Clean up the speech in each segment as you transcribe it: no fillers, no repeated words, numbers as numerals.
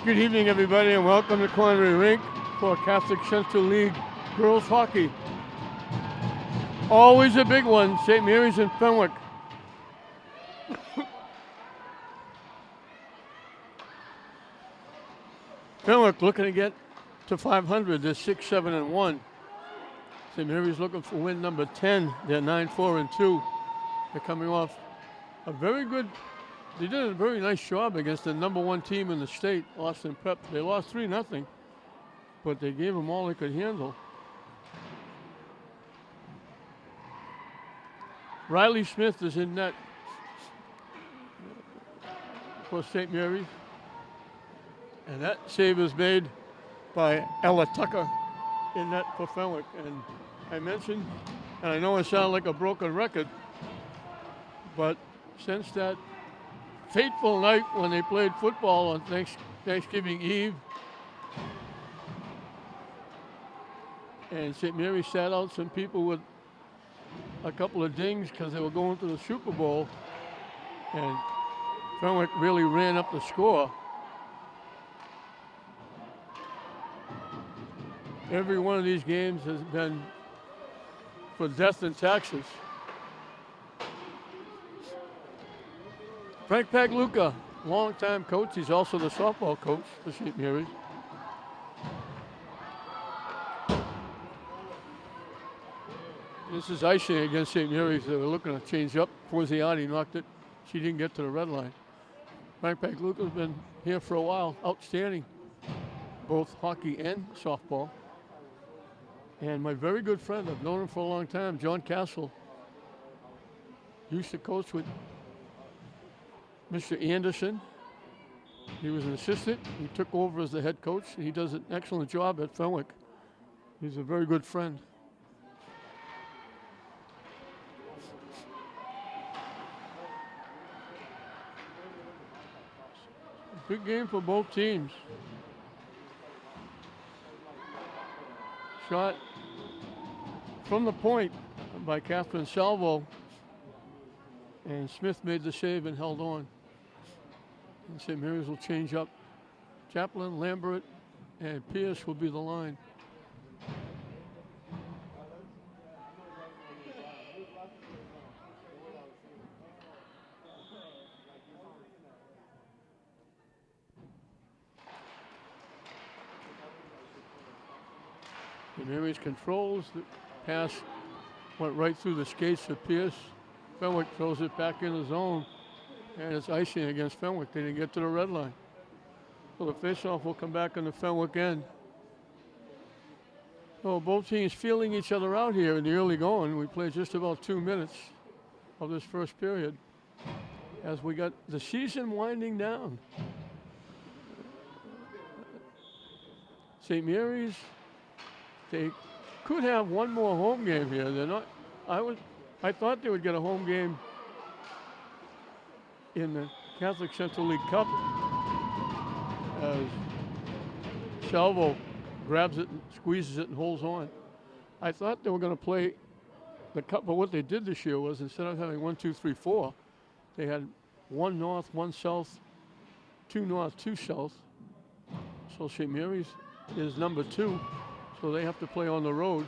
Good evening, everybody, and welcome to Conway Rink for Catholic Central League Girls Hockey. Always a big one, St. Mary's and Fenwick. Fenwick looking to get to 500. They're 6-7-1. St. Mary's looking for win number 10. They're 9-4-2. They're coming off a very good. They did a very nice job against the number one team in the state, Austin Prep. They lost 3-0, but they gave them all they could handle. Riley Smith is in net for St. Mary's. And that save is made by Ella Tucker in net for Fenwick. And I mentioned, and I know I sound like a broken record, but since that fateful night when they played football on Thanksgiving Eve, and St. Mary's sat out some people with a couple of dings because they were going to the Super Bowl, and Fenwick really ran up the score. Every one of these games has been for death and taxes. Frank Pagluca, longtime coach. He's also the softball coach for St. Mary's. This is icing against St. Mary's. They were looking to change up. Forziati knocked it. She didn't get to the red line. Frank Pagluca's been here for a while. Outstanding, both hockey and softball. And my very good friend, I've known him for a long time, John Castle, used to coach with Mr. Anderson. He was an assistant. He took over as the head coach, and he does an excellent job at Fenwick. He's a very good friend. Big game for both teams. Shot from the point by Catherine Salvo, and Smith made the save and held on. And St. Mary's will change up. Chaplin, Lambert, and Pierce will be the line. St. Mary's controls. The pass went right through the skates of Pierce. Fenwick throws it back in the zone, and it's icing against Fenwick. They didn't get to the red line. So the faceoff will come back on the Fenwick end. So both teams feeling each other out here in the early going. We played just about 2 minutes of this first period as we got the season winding down. St. Mary's, they could have one more home game here. They're not. I thought they would get a home game in the Catholic Central League Cup as Salvo grabs it and squeezes it and holds on. I thought they were going to play the Cup, but what they did this year was instead of having 1, 2, 3, 4, they had 1 north, 1 south, 2 north, 2 south. So St. Mary's is number 2, so they have to play on the road.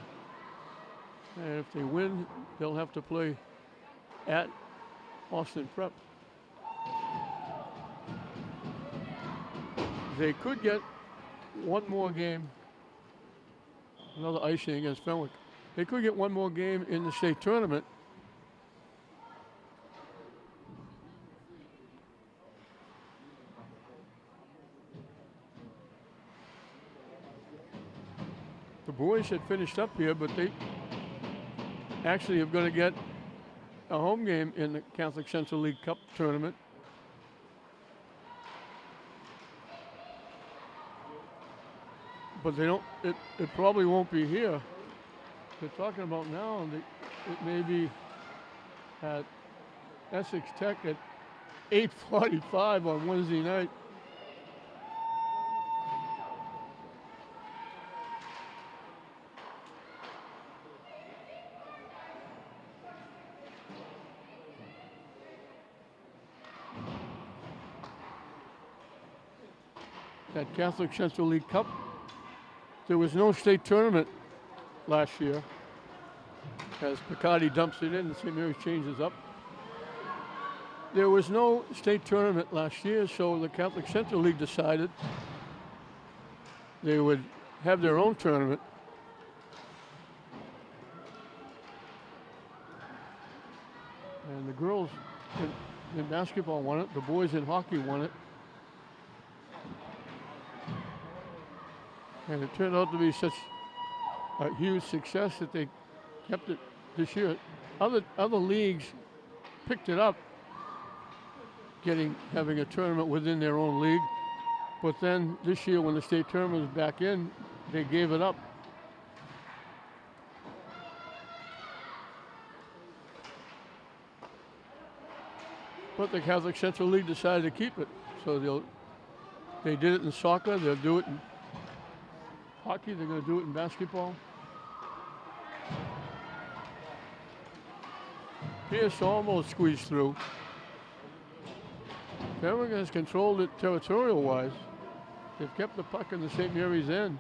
And if they win, they'll have to play at Austin Prep. They could get one more game, another icing against Fenwick. They could get one more game in the state tournament. The boys had finished up here, but they actually are going to get a home game in the Catholic Central League Cup tournament. But they don't. It probably won't be here. They're talking about now. It may be at Essex Tech at 8:45 on Wednesday night. that Catholic Central League Cup. There was no state tournament last year as Picardi dumps it in and St. Mary's changes up. There was no state tournament last year, so the Catholic Central League decided they would have their own tournament. And the girls in basketball won it. The boys in hockey won it. And it turned out to be such a huge success that they kept it this year. Other leagues picked it up, having a tournament within their own league. But then this year, when the state tournament was back in, they gave it up. But the Catholic Central League decided to keep it. So they did it in soccer, they'll do it in hockey, they're going to do it in basketball. Pierce almost squeezed through. Fenwick has controlled it territorial-wise. They've kept the puck in the St. Mary's end.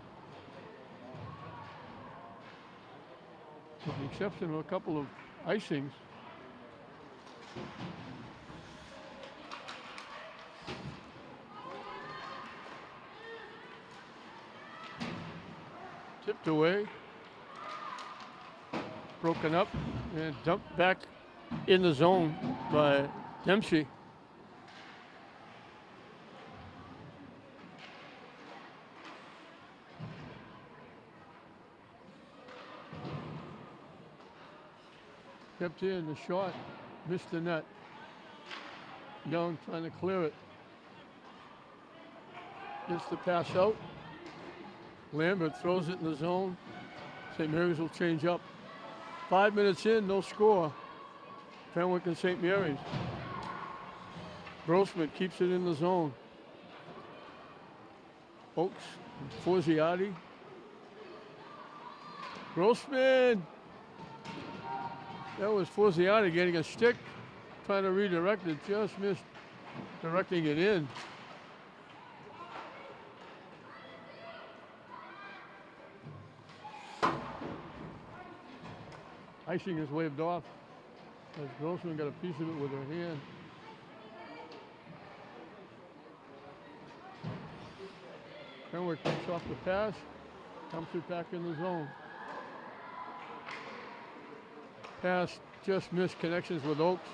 With the exception of a couple of icings. Tipped away. Broken up and dumped back in the zone by Dempsey. Kept in the shot, missed the net. Young trying to clear it. Gets the pass out. Lambert throws it in the zone. St. Mary's will change up. 5 minutes in, no score. Fenwick and St. Mary's. Grossman keeps it in the zone. Oakes, Forziati. Grossman! That was Forziati getting a stick, trying to redirect it, just missed directing it in. Icing is waved off as Grossman got a piece of it with her hand. Fenwick picks off the pass, dumps it back in the zone. Pass just missed connections with Oakes.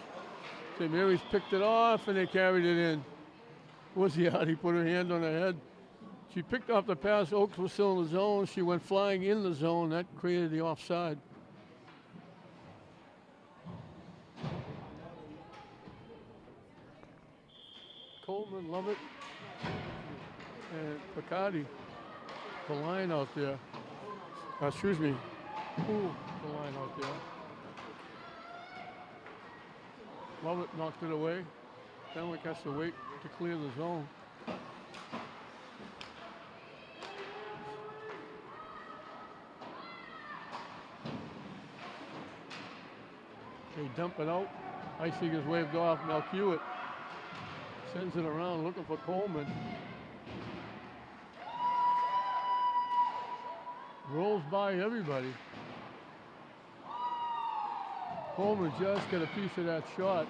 St. Mary's picked it off and they carried it in. Forziati put her hand on her head. She picked off the pass. Oakes was still in the zone. She went flying in the zone. That created the offside. Coleman, Lovett, and Picardi, the line out there. Excuse me, the line out there. Lovett knocked it away. Fenwick has to wait to clear the zone. They dump it out. Icing is waved off. Now Hewitt sends it around looking for Coleman. Rolls by everybody. Coleman just got a piece of that shot.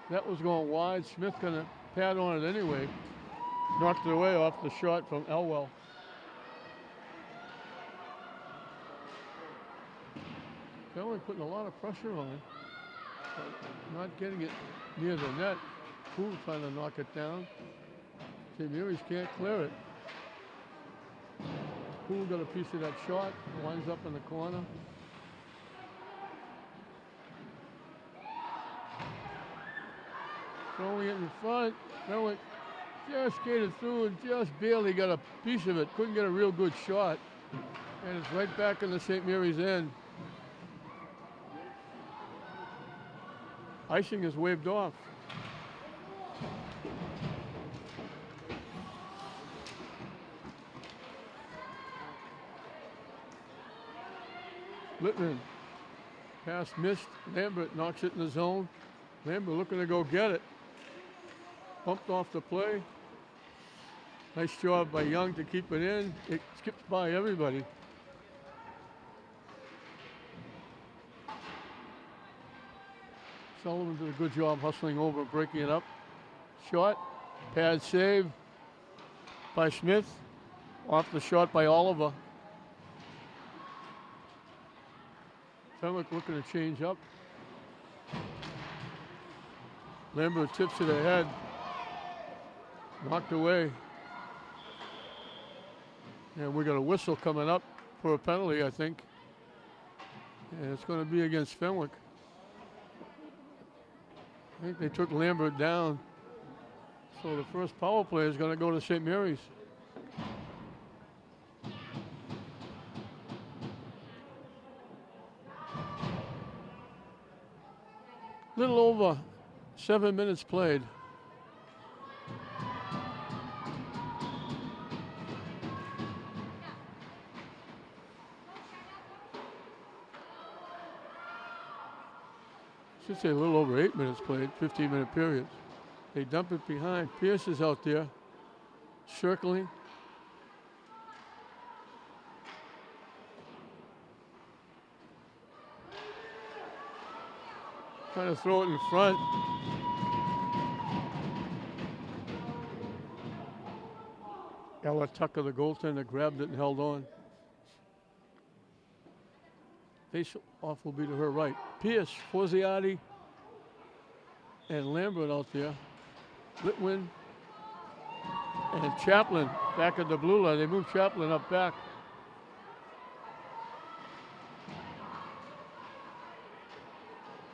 That was going wide. Smith gonna pad on it anyway. Knocked it away off the shot from Elwell. Fenwick putting a lot of pressure on it, but not getting it near the net. Poole trying to knock it down. St. Mary's can't clear it. Poole got a piece of that shot, winds up in the corner. Throwing it in front. Fenwick just skated through and just barely got a piece of it. Couldn't get a real good shot. And it's right back in the St. Mary's end. Icing is waved off. Littman, pass missed. Lambert knocks it in the zone. Lambert looking to go get it. Bumped off the play. Nice job by Young to keep it in. It skips by everybody. Sullivan did a good job hustling over and breaking it up. Shot, pad save by Smith. Off the shot by Oliver. Fenwick looking to change up. Lambert tips it ahead. Knocked away. And we got a whistle coming up for a penalty, I think. And it's going to be against Fenwick. I think they took Lambert down. So the first power play is going to go to St. Mary's. Little over 7 minutes played. Should say a little over 8 minutes played, 15-minute periods. They dump it behind. Pierce is out there, circling. Trying to throw it in front. Ella Tucker, the goaltender, grabbed it and held on. Face off will be to her right. Pierce, Forziati, and Lambert out there. Litwin and Chaplin back at the blue line. They moved Chaplin up back.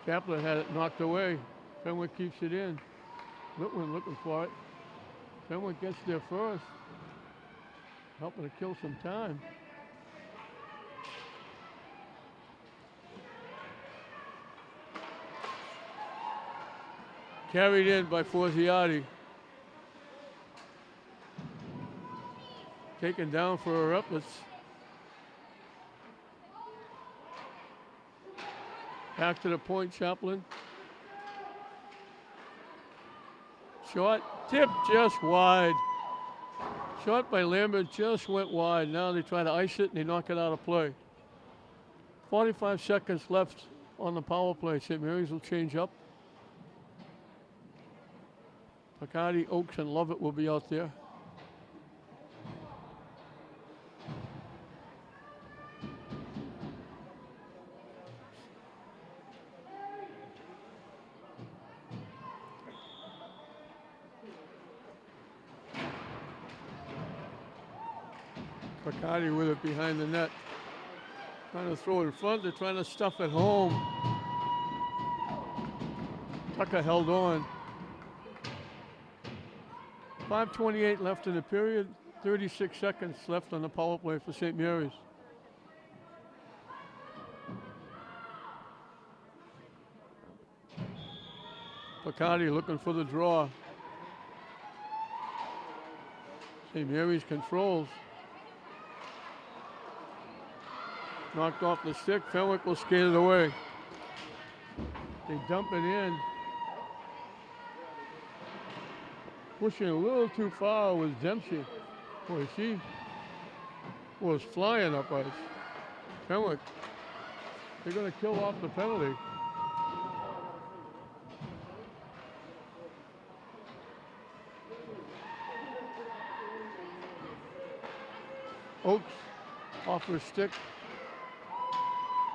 Chaplin had it knocked away. Fenwick keeps it in. Litwin looking for it. Fenwick gets there first. Helping to kill some time. Carried in by Forziati. Taken down for her efforts. Back to the point, Chaplin. Shot, tip just wide. Shot by Lambert just went wide. Now they try to ice it and they knock it out of play. 45 seconds left on the power play. St. Mary's will change up. Picardi, Oakes, and Lovett will be out there. Picardi with it behind the net. Trying to throw it in front. They're trying to stuff it home. Tucker held on. 5:28 left in the period. 36 seconds left on the power play for St. Mary's. Picardi looking for the draw. St. Mary's controls. Knocked off the stick. Fenwick will skate it away. They dump it in. Pushing a little too far was Dempsey. Boy, she was flying up ice. Fenwick, they're going to kill off the penalty. Oakes off her stick.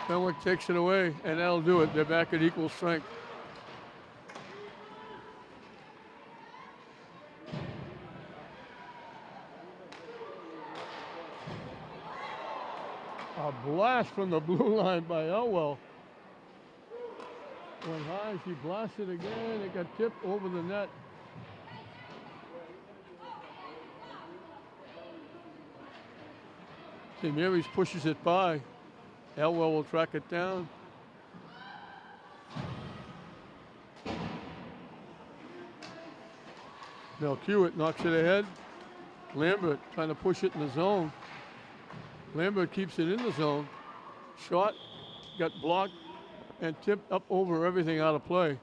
Fenwick takes it away, and that'll do it. They're back at equal strength. A blast from the blue line by Elwell. Went high, she blasted again. It got tipped over the net. St. Mary's pushes it by. Elwell will track it down. Melchiewicz knocks it ahead. Lambert trying to push it in the zone. Lambert keeps it in the zone. Shot, got blocked, and tipped up over everything out of play.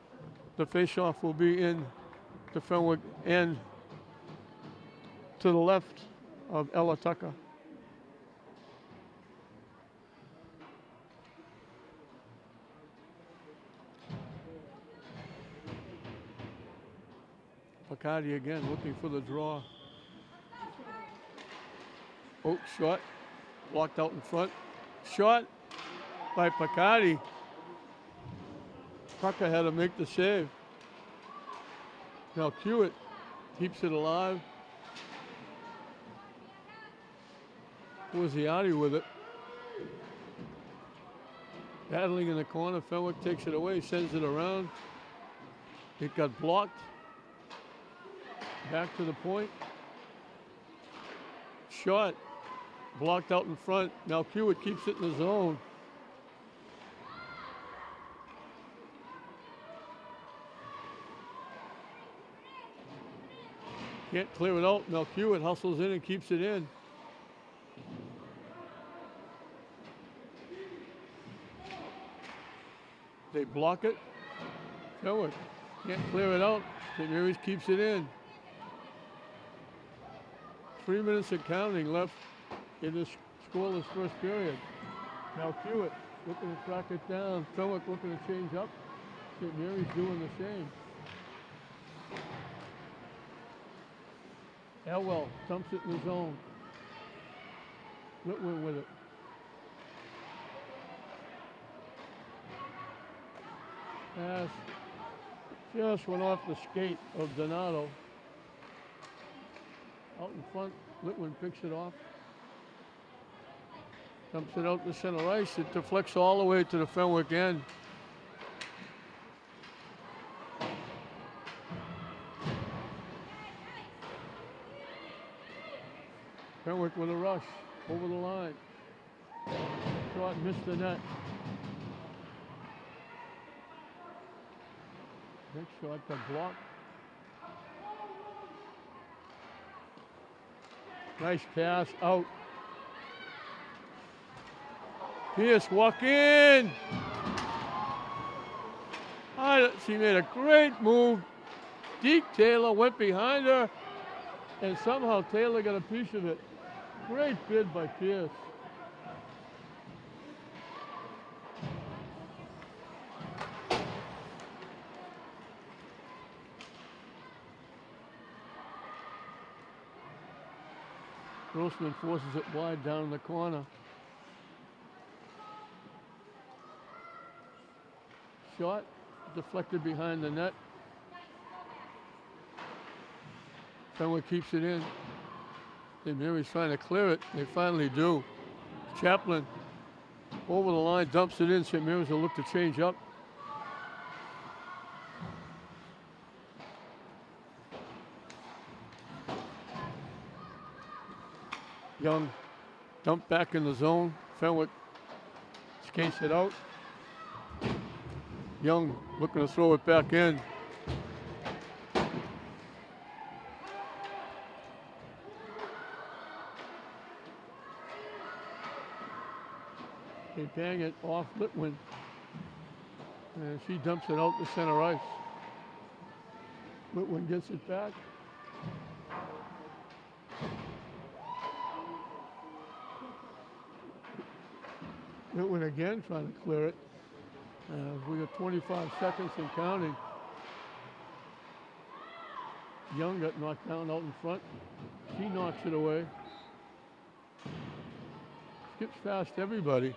The faceoff will be in to Fenwick and to the left of Ella Tucker. Picardi again looking for the draw. Oh, shot. Blocked out in front. Shot by Picardi. Tucker had to make the save. Now Hewitt keeps it alive. Forziati with it. Battling in the corner. Fenwick takes it away, sends it around. It got blocked. Back to the point. Shot. Blocked out in front. Now Hewitt keeps it in the zone. Can't clear it out. Now Hewitt hustles in and keeps it in. They block it. Fenwick can't clear it out. St. Mary's keeps it in. 3 minutes and counting left in this scoreless first period. Now Hewitt looking to track it down. Fenwick looking to change up. St. Mary's doing the same. Elwell dumps it in the zone. Litwin with it. Pass just went off the skate of Donato. Out in front, Litwin picks it off. Dumps it out to center ice. It deflects all the way to the Fenwick end. Fenwick with a rush over the line. Shot missed the net. Next shot got blocked. Nice pass out. Pierce walk in. She made a great move. Deke Taylor went behind her, and somehow Taylor got a piece of it. Great bid by Pierce. Grossman forces it wide down in the corner. Shot deflected behind the net. Fenwick keeps it in. St. Mary's trying to clear it. They finally do. Chaplin over the line, dumps it in. St. Mary's will look to change up. Young dumped back in the zone. Fenwick skates it out. Young looking to throw it back in. They bang it off Litwin. And she dumps it out to center ice. Litwin gets it back. Litwin again trying to clear it. We got 25 seconds and counting. Young got knocked down out in front. She knocks it away. Skips past everybody.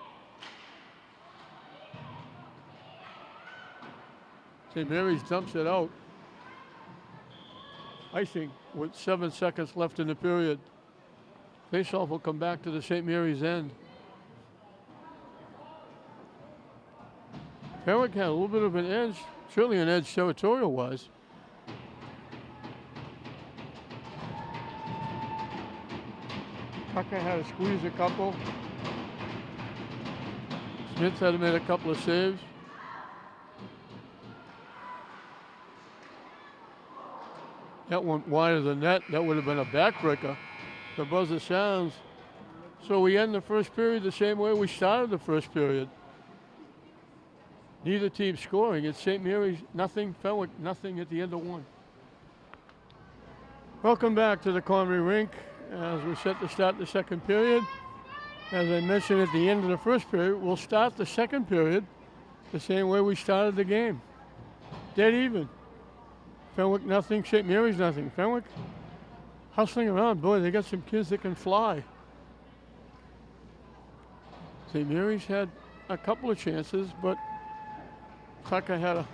St. Mary's dumps it out. Icing with 7 seconds left in the period. Faceoff will come back to the St. Mary's end. Fenwick had a little bit of an edge, certainly an edge territorial-wise. Tucker had to squeeze a couple. Smith had made a couple of saves. That went wide of the net. That would have been a backbreaker. The buzzer sounds. So we end the first period the same way we started the first period. Neither team scoring. It's St. Mary's nothing, Fenwick nothing at the end of one. Welcome back to the Conway Rink as we set to start the second period. As I mentioned at the end of the first period, we'll start the second period the same way we started the game. Dead even. Fenwick nothing, St. Mary's nothing. Fenwick hustling around. Boy, they got some kids that can fly. St. Mary's had a couple of chances, but Tucker had a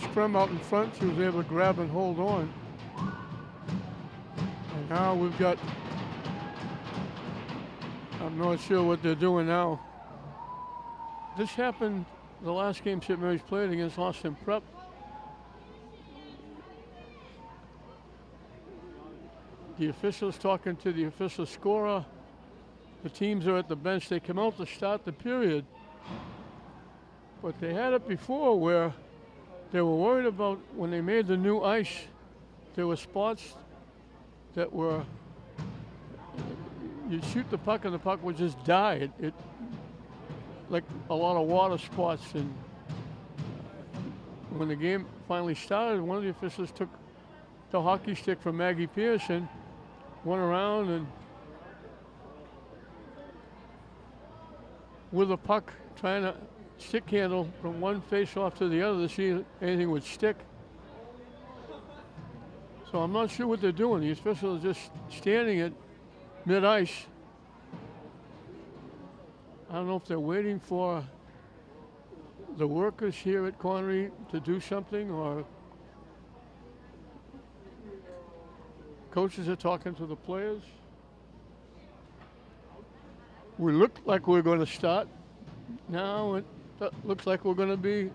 scrum out in front. She was able to grab and hold on. And now we've got, I'm not sure what they're doing now. This happened the last game St. Mary's played against Austin Prep. The officials talking to the official scorer. The teams are at the bench. They come out to start the period. But they had it before where they were worried about when they made the new ice, there were spots that were, you'd shoot the puck and the puck would just die. It like a lot of water spots. And when the game finally started, one of the officials took the hockey stick from Maggie Pearson, went around and with a puck trying to stick handle from one face off to the other to see if anything would stick. So I'm not sure what they're doing. The official is just standing at mid-ice. I don't know if they're waiting for the workers here at Connery to do something, or coaches are talking to the players. We looked like we were going to start. Now it looks like we're going to be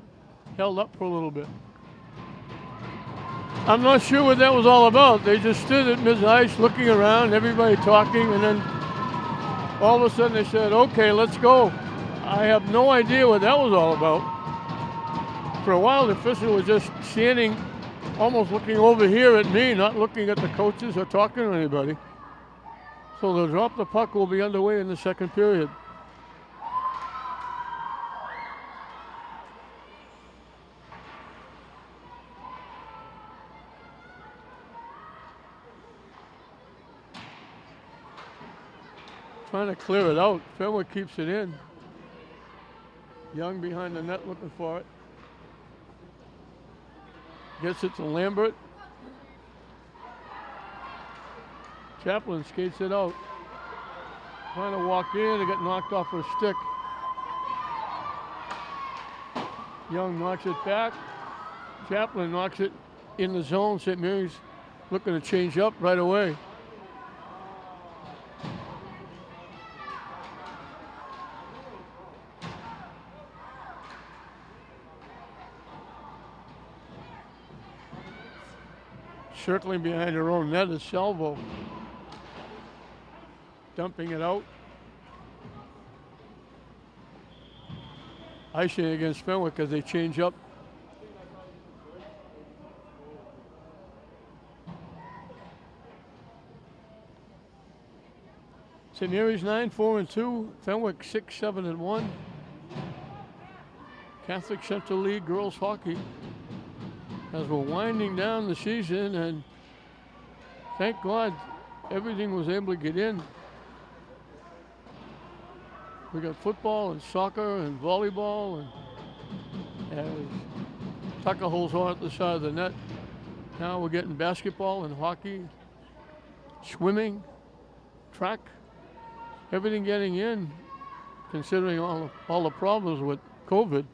held up for a little bit. I'm not sure what that was all about. They just stood at mid-ice looking around, everybody talking, and then all of a sudden they said, okay, let's go. I have no idea what that was all about. For a while, the official was just standing, almost looking over here at me, not looking at the coaches or talking to anybody. So the drop the puck will be underway in the second period. Trying to clear it out. Fenwick keeps it in. Young behind the net looking for it. Gets it to Lambert. Chaplin skates it out. Trying to walk in, they get knocked off her stick. Young knocks it back. Chaplin knocks it in the zone. St. Mary's looking to change up right away. Circling behind her own net is Salvo. Dumping it out. Icing against Fenwick as they change up. St. Mary's 9-4-2. Fenwick 6-7-1. Catholic Central League girls hockey. As we're winding down the season, and thank God everything was able to get in. We got football and soccer and volleyball, and as Tucker holds on at the side of the net. Now we're getting basketball and hockey, swimming, track, everything getting in, considering all the problems with COVID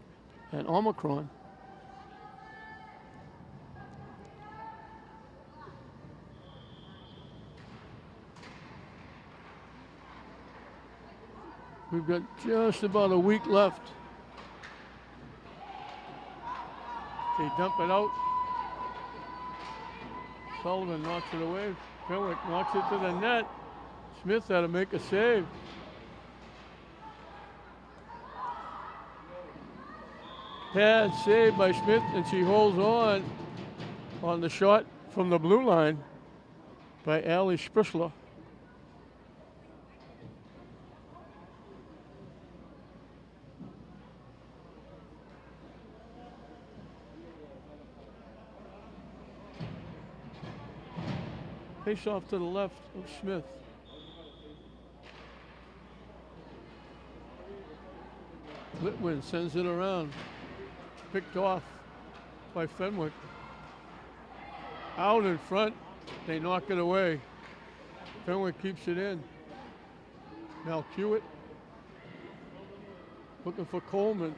and Omicron. We've got just about a week left. They dump it out. Sullivan knocks it away. Fenwick knocks it to the net. Smith had to make a save. Pad saved by Smith, and she holds on the shot from the blue line by Ali Sprisler. Face off to the left of Smith. Litwin sends it around. Picked off by Fenwick. Out in front, they knock it away. Fenwick keeps it in. Now Hewitt looking for Coleman.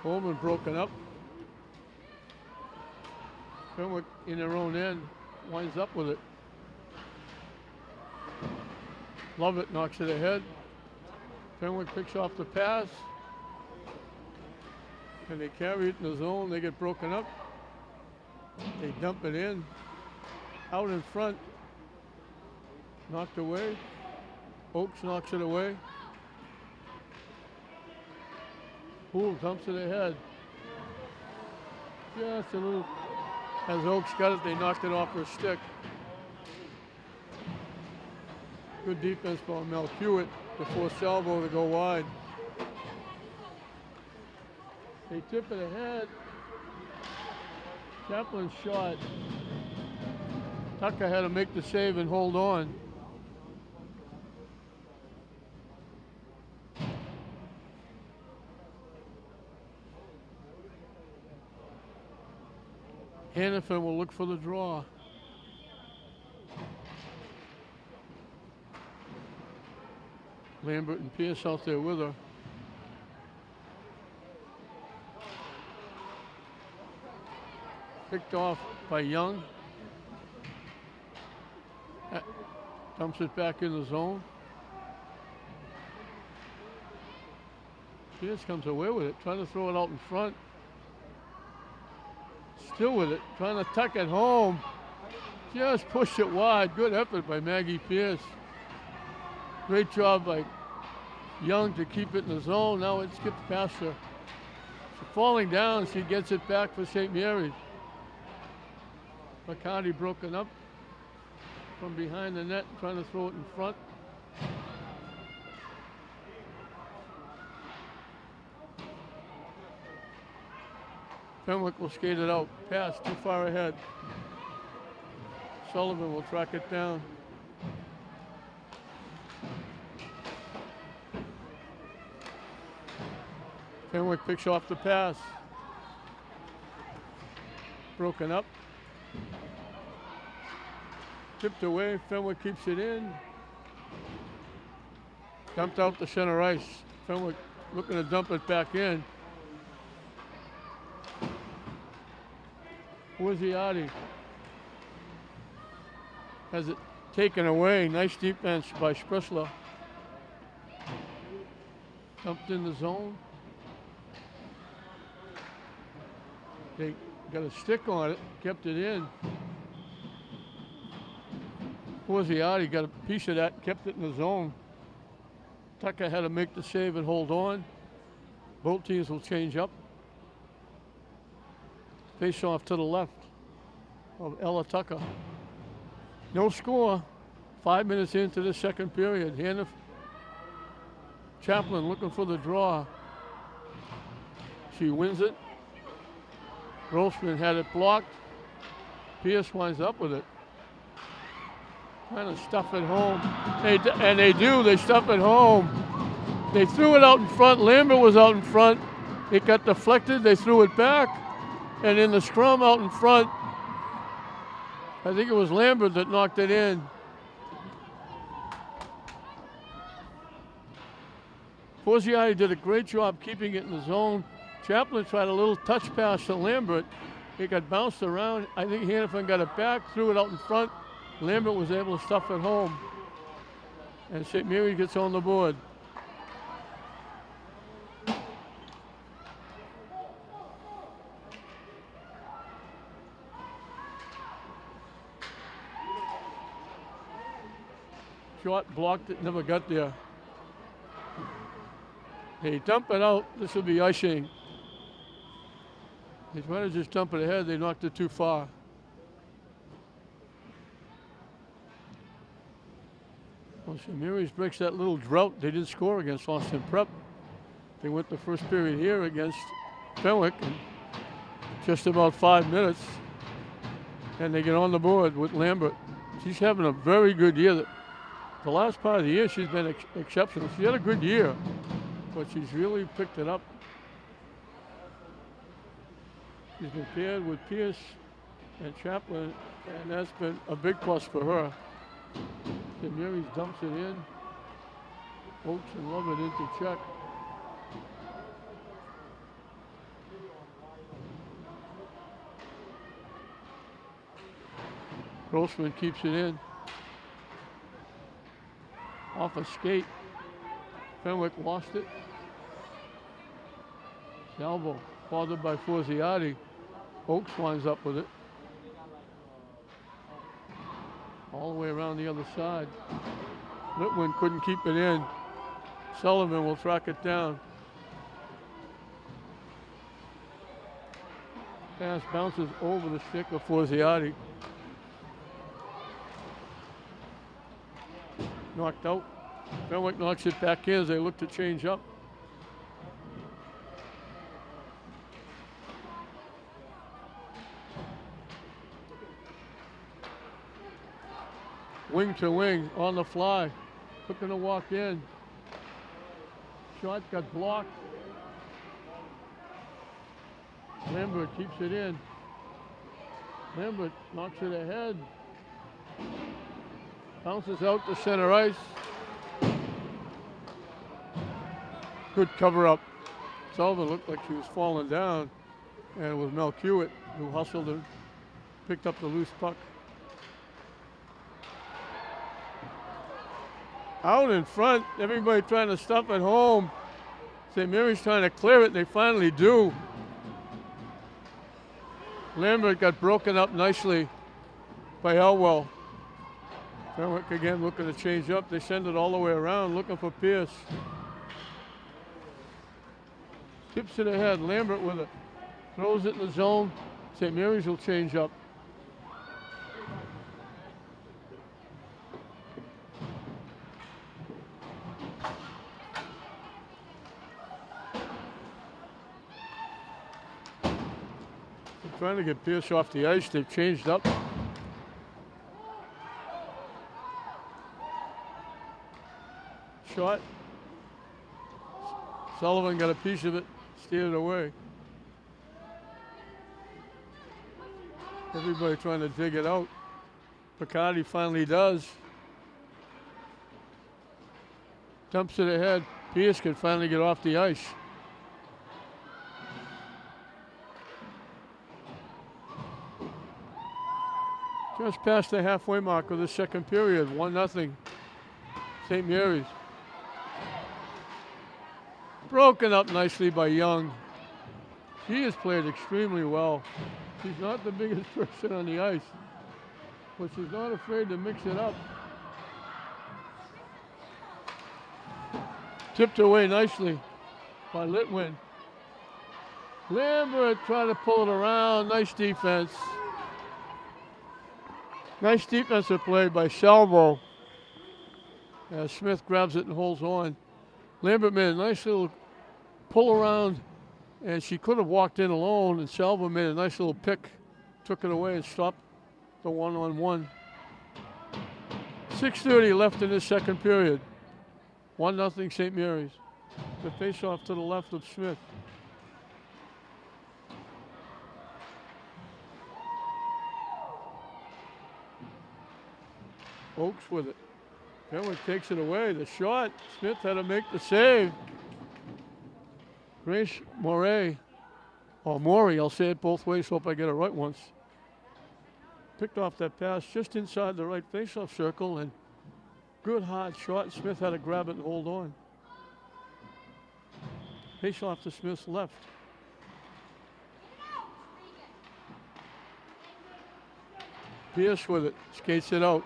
Coleman broken up. Fenwick in their own end, winds up with it. Lovett knocks it ahead. Fenwick picks off the pass. And they carry it in the zone. They get broken up. They dump it in. Out in front. Knocked away. Oakes knocks it away. Poole dumps it ahead. Just a little. As Oakes got it, they knocked it off her stick. Good defense by Mel Hewitt to force Salvo to go wide. They tip it ahead. Chaplin's shot. Tucker had to make the save and hold on. Hannafin will look for the draw. Lambert and Pierce out there with her. Picked off by Young. Dumps it back in the zone. Pierce comes away with it, trying to throw it out in front. Still with it, trying to tuck it home. Just pushed it wide. Good effort by Maggie Pierce. Great job by Young to keep it in the zone. Now it skips past her. She's falling down. She gets it back for St. Mary's. McCarty broken up from behind the net, trying to throw it in front. Fenwick will skate it out. Pass too far ahead. Sullivan will track it down. Fenwick picks off the pass. Broken up. Tipped away. Fenwick keeps it in. Dumped out to center ice. Fenwick looking to dump it back in. Wooziati has it taken away. Nice defense by Sprisler. Dumped in the zone. They got a stick on it, kept it in. Wooziati got a piece of that, kept it in the zone. Tucker had to make the save and hold on. Both teams will change up. Face off to the left of Ella Tucker. No score. 5 minutes into the second period. Hannah Chaplin looking for the draw. She wins it. Grossman had it blocked. Pierce winds up with it. Trying to stuff it home. They do. They stuff it home. They threw it out in front. Lambert was out in front. It got deflected. They threw it back. And in the scrum out in front, I think it was Lambert that knocked it in. Forziati did a great job keeping it in the zone. Chaplin tried a little touch pass to Lambert. It got bounced around. I think Hannafin got it back, threw it out in front. Lambert was able to stuff it home. And St. Mary gets on the board. Shot blocked it, never got there. They dump it out. This will be icing. They try to just dump it ahead. They knocked it too far. Well, St. Mary's breaks that little drought. They didn't score against Austin Prep. They went the first period here against Fenwick in just about 5 minutes. And they get on the board with Lambert. She's having a very good year. The last part of the year, she's been exceptional. She had a good year, but she's really picked it up. She's been paired with Pierce and Chaplin, and that's been a big plus for her. St. Mary's dumps it in. Oaks and Lovett into check. Grossman keeps it in. Off a skate. Fenwick lost it. Salvo, fathered by Forziati. Oaks winds up with it. All the way around the other side. Litwin couldn't keep it in. Sullivan will track it down. Pass bounces over the stick of Forziati. Knocked out. Fenwick knocks it back in as they look to change up. Wing to wing on the fly. Looking to walk in. Shot got blocked. Lambert keeps it in. Lambert knocks it ahead. Bounces out to center ice. Good cover up. Sullivan looked like she was falling down. And it was Mel Hewitt who hustled her, picked up the loose puck. Out in front, everybody trying to stuff it home. St. Mary's trying to clear it, and they finally do. Lambert got broken up nicely by Elwell. Fenwick again looking to change up. They send it all the way around, looking for Pierce. Tips it ahead. Lambert with it. Throws it in the zone. St. Mary's will change up. They're trying to get Pierce off the ice. They've changed up. Shot. Sullivan got a piece of it, steered it away. Everybody trying to dig it out. Picardi finally does. Dumps it ahead. Pierce can finally get off the ice. Just past the halfway mark of the second period. 1-0. St. Mary's. Broken up nicely by Young. She has played extremely well. She's not the biggest person on the ice, but she's not afraid to mix it up. Tipped away nicely by Litwin. Lambert trying to pull it around. Nice defense. Nice defensive play by Salvo. As Smith grabs it and holds on. Lambert made a nice little pull around, and she could have walked in alone, and Salvo made a nice little pick, took it away and stopped the one-on-one. 6:30 left in this second period. 1-0 St. Mary's. The face-off to the left of Smith. Oaks with it. Fenwick takes it away. The shot. Smith had to make the save. Grace Morey, or Morey, I'll say it both ways, hope I get it right once. Picked off that pass just inside the right face-off circle, and good hard shot. Smith had to grab it and hold on. Face-off to Smith's left. Pierce with it, skates it out.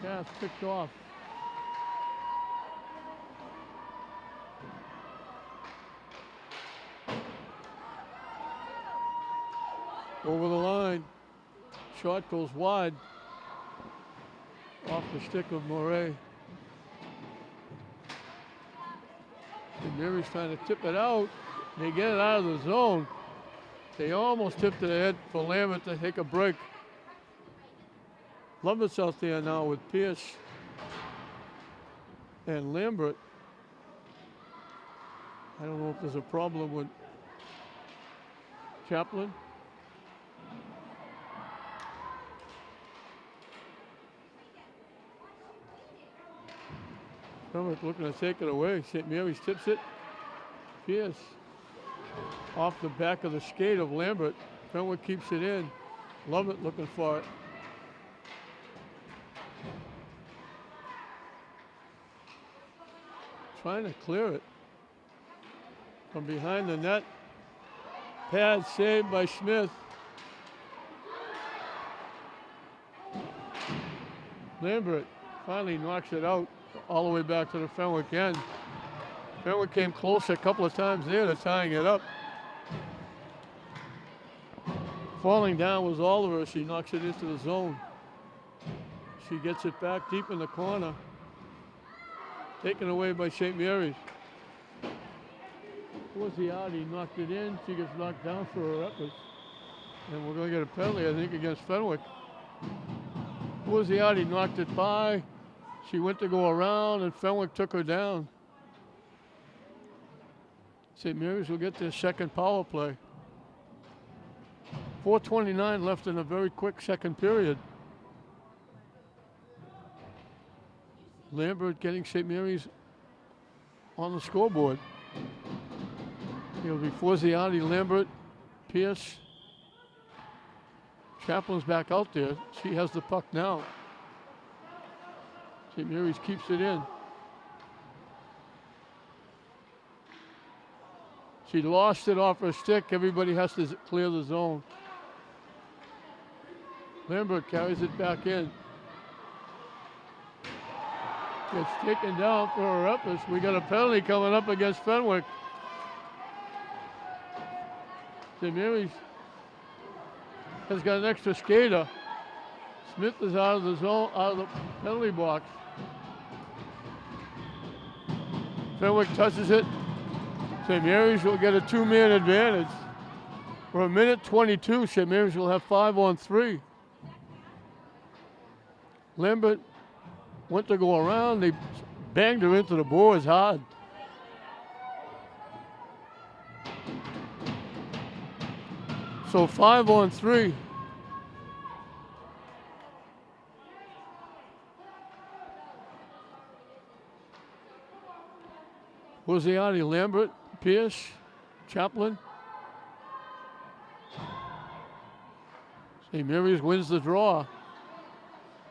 Pass picked off. Over the line. Shot goes wide. Off the stick of Morey. And Mary's trying to tip it out. They get it out of the zone. They almost tipped it ahead for Lambert to take a break. Lovett's out there now with Pierce and Lambert. I don't know if there's a problem with Chaplin. Fenwick looking to take it away. St. Mary's tips it. Pierce off the back of the skate of Lambert. Fenwick keeps it in. Lovett looking for it. Trying to clear it from behind the net. Pad saved by Smith. Lambert finally knocks it out all the way back to the Fenwick end. Fenwick came close a couple of times there to tying it up. Falling down was Oliver. She knocks it into the zone. She gets it back deep in the corner. Taken away by St. Mary's. Forziati knocked it in. She gets knocked down for her efforts. And we're going to get a penalty, I think, against Fenwick. Forziati knocked it by. She went to go around, and Fenwick took her down. St. Mary's will get their second power play. 4:29 left in a very quick second period. Lambert getting St. Mary's on the scoreboard. It'll be Forziati, Lambert, Pierce. Chaplin's back out there. She has the puck now. St. Mary's keeps it in. She lost it off her stick. Everybody has to clear the zone. Lambert carries it back in. Gets taken down for her efforts. We got a penalty coming up against Fenwick. St. Mary's has got an extra skater. Smith is out of the zone, out of the penalty box. Fenwick touches it. St. Mary's will get a two-man advantage. For a minute 22, St. Mary's will have 5-on-3. Lambert went to go around. They banged her into the boards hard. So 5-on-3. Forziati, Lambert, Pierce, Chaplin. St. Mary's wins the draw.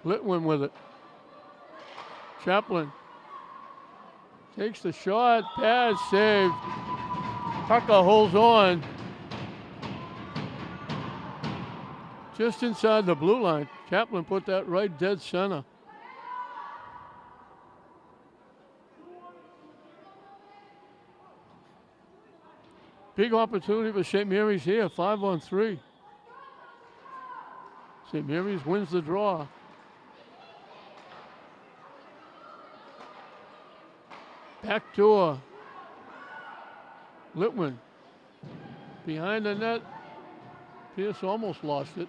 Litwin with it. Chaplin takes the shot. Pad saved. Tucker holds on. Just inside the blue line. Chaplin put that right dead center. Big opportunity for St. Mary's here, 5-on-3. St. Mary's wins the draw. Backdoor. Litwin. Behind the net. Pierce almost lost it.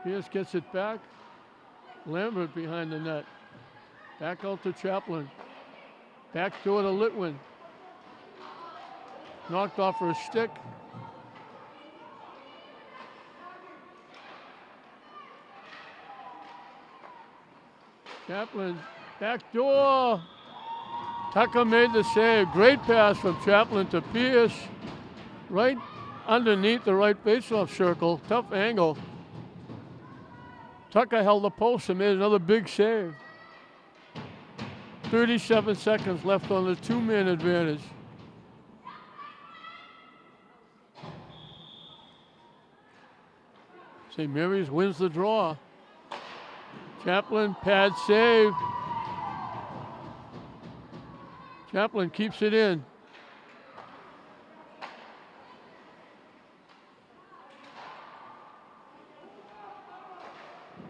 Pierce gets it back. Lambert behind the net. Back out to Chaplin. Backdoor to Litwin. Knocked off her stick. Chaplin, backdoor. Tucker made the save. Great pass from Chaplin to Pierce. Right underneath the right faceoff circle. Tough angle. Tucker held the post and made another big save. 37 seconds left on the two-man advantage. St. Mary's wins the draw. Chaplin, pad save. Chaplin keeps it in.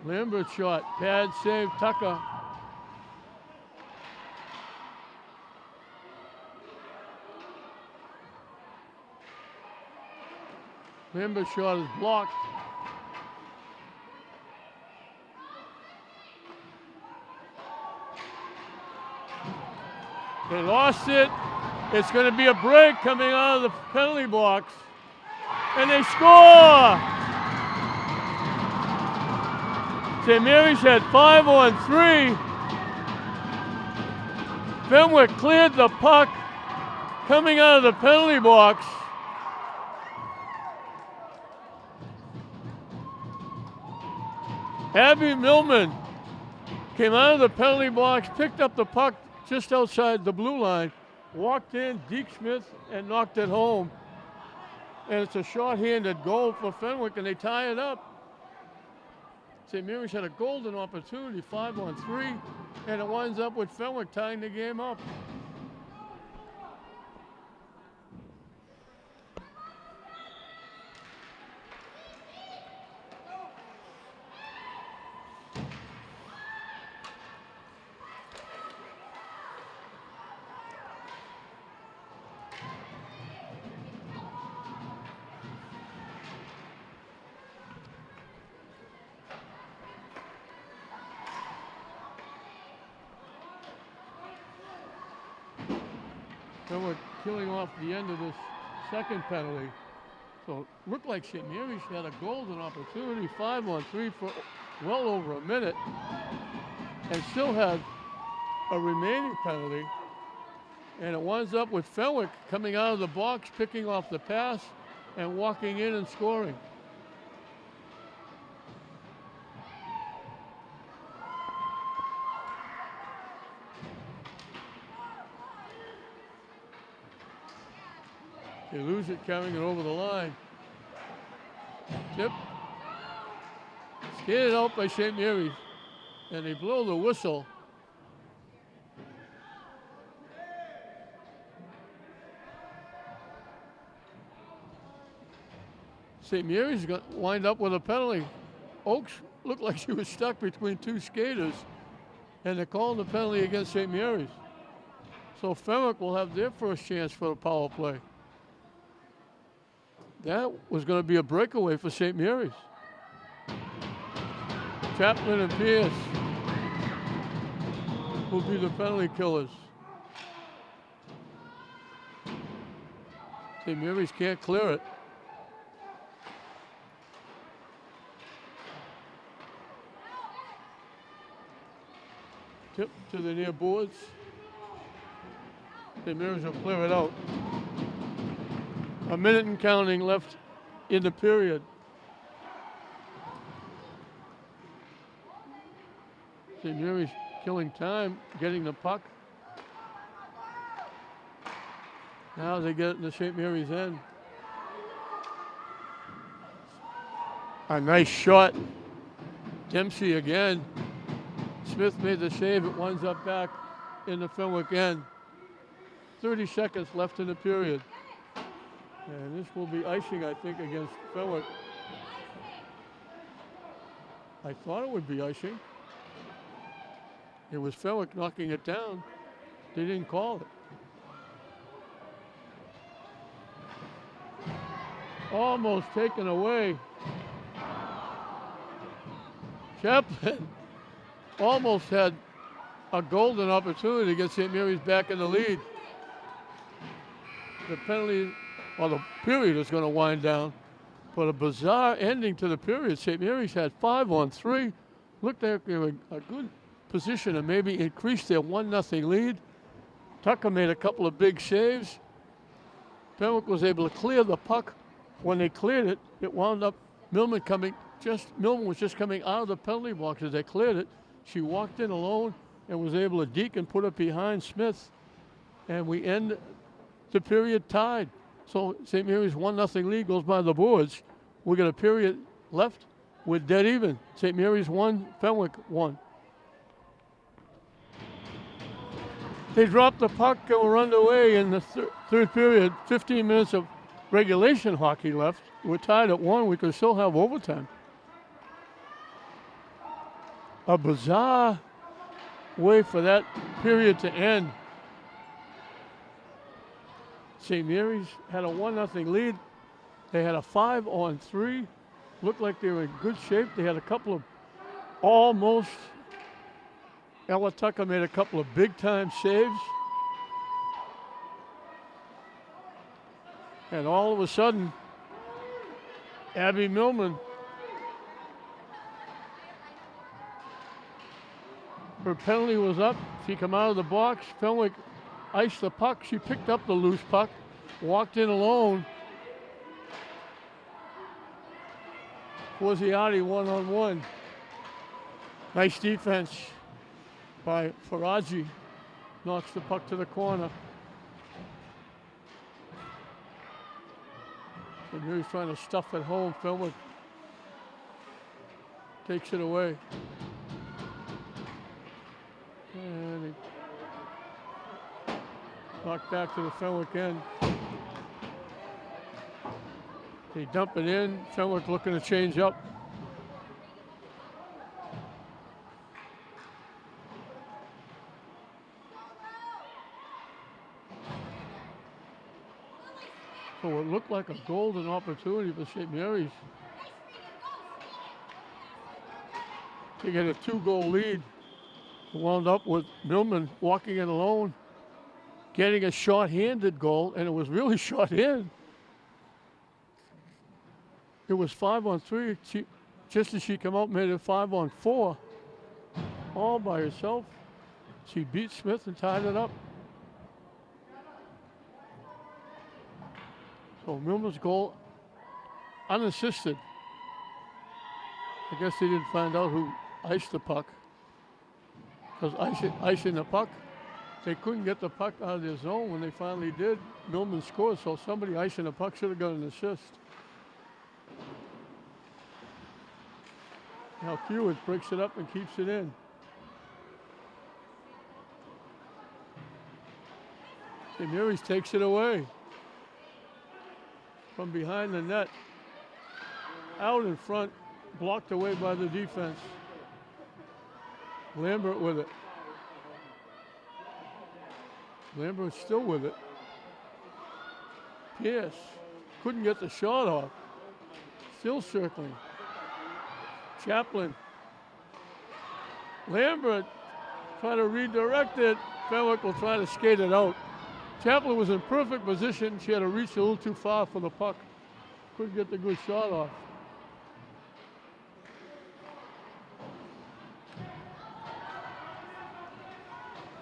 Lambert shot, pad save, Tucker. Member's shot is blocked. They lost it. It's going to be a break coming out of the penalty box. And they score! St. Mary's had 5 on 3. Fenwick cleared the puck coming out of the penalty box. Abby Millman came out of the penalty box, picked up the puck just outside the blue line, walked in, Deke Smith, and knocked it home. And it's a short-handed goal for Fenwick, and they tie it up. St. Mary's had a golden opportunity, 5 on 3, and it winds up with Fenwick tying the game up. Fenwick killing off the end of this second penalty. So it looked like St. Mary's had a golden opportunity, 5 on 3 for well over a minute, and still had a remaining penalty. And it winds up with Fenwick coming out of the box, picking off the pass, and walking in and scoring. They lose it, carrying it over the line. Tip. Skated out by St. Mary's, and they blow the whistle. St. Mary's going to wind up with a penalty. Oaks looked like she was stuck between two skaters, and they're calling the penalty against St. Mary's. So Fenwick will have their first chance for the power play. That was going to be a breakaway for St. Mary's. Chaplin and Pierce will be the penalty killers. St. Mary's can't clear it. Tip to the near boards. St. Mary's will clear it out. A minute and counting left in the period. St. Mary's killing time, getting the puck. Now they get it in the St. Mary's end. A nice shot. Dempsey again. Smith made the save. It winds up back in the Fenwick end. 30 seconds left in the period. And this will be icing, I think, against Fenwick. I thought it would be icing. It was Fenwick knocking it down. They didn't call it. Almost taken away. Chaplin almost had a golden opportunity to get St. Mary's back in the lead. The penalty, or the period, is going to wind down. But a bizarre ending to the period. St. Mary's had 5 on 3. Looked like they were in a good position to maybe increase their 1-0 lead. Tucker made a couple of big saves. Fenwick was able to clear the puck. When they cleared it, it wound up Millman was just coming out of the penalty box as they cleared it. She walked in alone and was able to deke and put it behind Smith. And we end the period tied. So St. Mary's 1-0 lead goes by the boards. We got a period left with dead even. St. Mary's 1, Fenwick 1. They dropped the puck and were underway in the third period. 15 minutes of regulation hockey left. We're tied at 1. We could still have overtime. A bizarre way for that period to end. St. Mary's had a 1-0 lead. They had a 5-on-3. Looked like they were in good shape. They had a couple of almost. Ella Tucker made a couple of big-time saves. And all of a sudden, Abby Millman, her penalty was up. She come out of the box. Fenwick iced the puck. She picked up the loose puck, walked in alone. Forziati one-on-one. Nice defense by Faraji. Knocks the puck to the corner. And here's trying to stuff it home. Fenwick takes it away. And he knocked back to the Fenwick end. They dump it in. Fenwick looking to change up. So it looked like a golden opportunity for St. Mary's to get a 2-goal lead. Wound up with Millman walking in alone, getting a short-handed goal, and it was really short-handed. It was 5-on-3. Just as she came out, made it 5-on-4, all by herself. She beat Smith and tied it up. So Millman's goal, unassisted. I guess they didn't find out who iced the puck. Because icing the puck, they couldn't get the puck out of their zone. When they finally did, Millman scored. So somebody icing the puck should have got an assist. Now Hewitt breaks it up and keeps it in. St. Mary's takes it away. From behind the net. Out in front, blocked away by the defense. Lambert with it. Lambert still with it. Pierce couldn't get the shot off. Still circling. Chaplin. Lambert trying to redirect it. Fenwick will try to skate it out. Chaplin was in perfect position. She had to reach a little too far for the puck. Couldn't get the good shot off.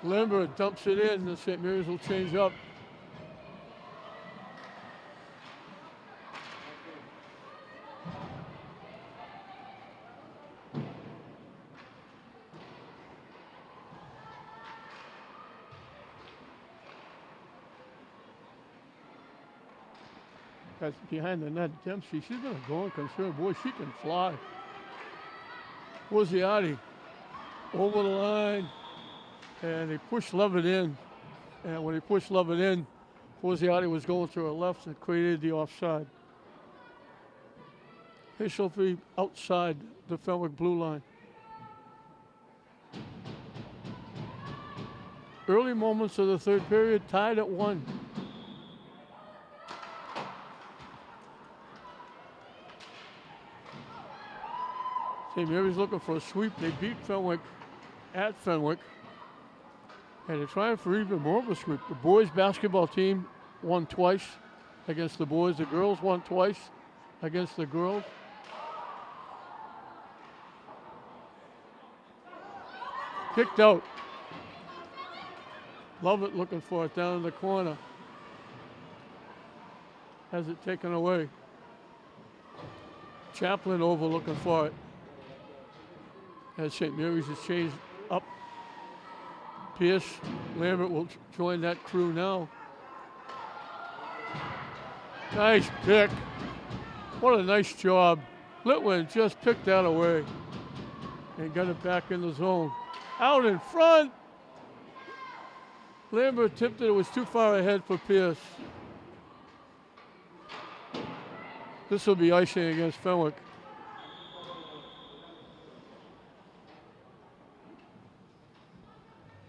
Lambert dumps it in, and St. Mary's will change up. That's behind the net. Dempsey, she's been a going concern. Boy, she can fly. Forziati over the line. And they pushed Levitt in. And when he pushed Levitt in, Forziati was going to her left and created the offside. Hishelfie outside the Fenwick blue line. Early moments of the third period, tied at 1. St. Mary's looking for a sweep. They beat Fenwick at Fenwick. And they're trying for even more of a sweep. The boys basketball team won twice against the boys. The girls won twice against the girls. Kicked out. Lovett looking for it down in the corner. Has it taken away. Chaplin over looking for it. As St. Mary's has changed up. Pierce, Lambert will join that crew now. Nice pick. What a nice job. Litwin just picked that away and got it back in the zone. Out in front. Lambert tipped it. It was too far ahead for Pierce. This will be icing against Fenwick.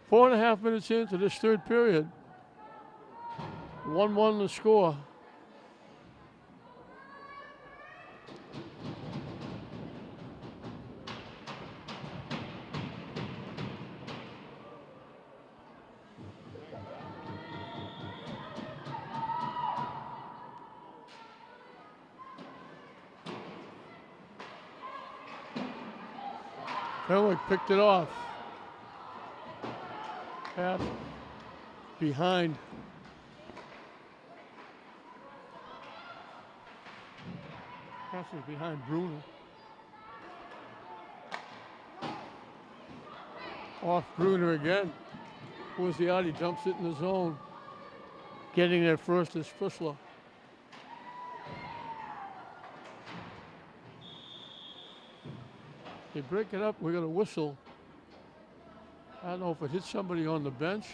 Four and a half minutes into this third period. 1-1 the score. Fenwick picked it off. Pass behind. Passes behind Bruner. Off Bruner again. Forziati dumps it in the zone. Getting there first is Fussler. They break it up. We're going to whistle. I don't know if it hits somebody on the bench.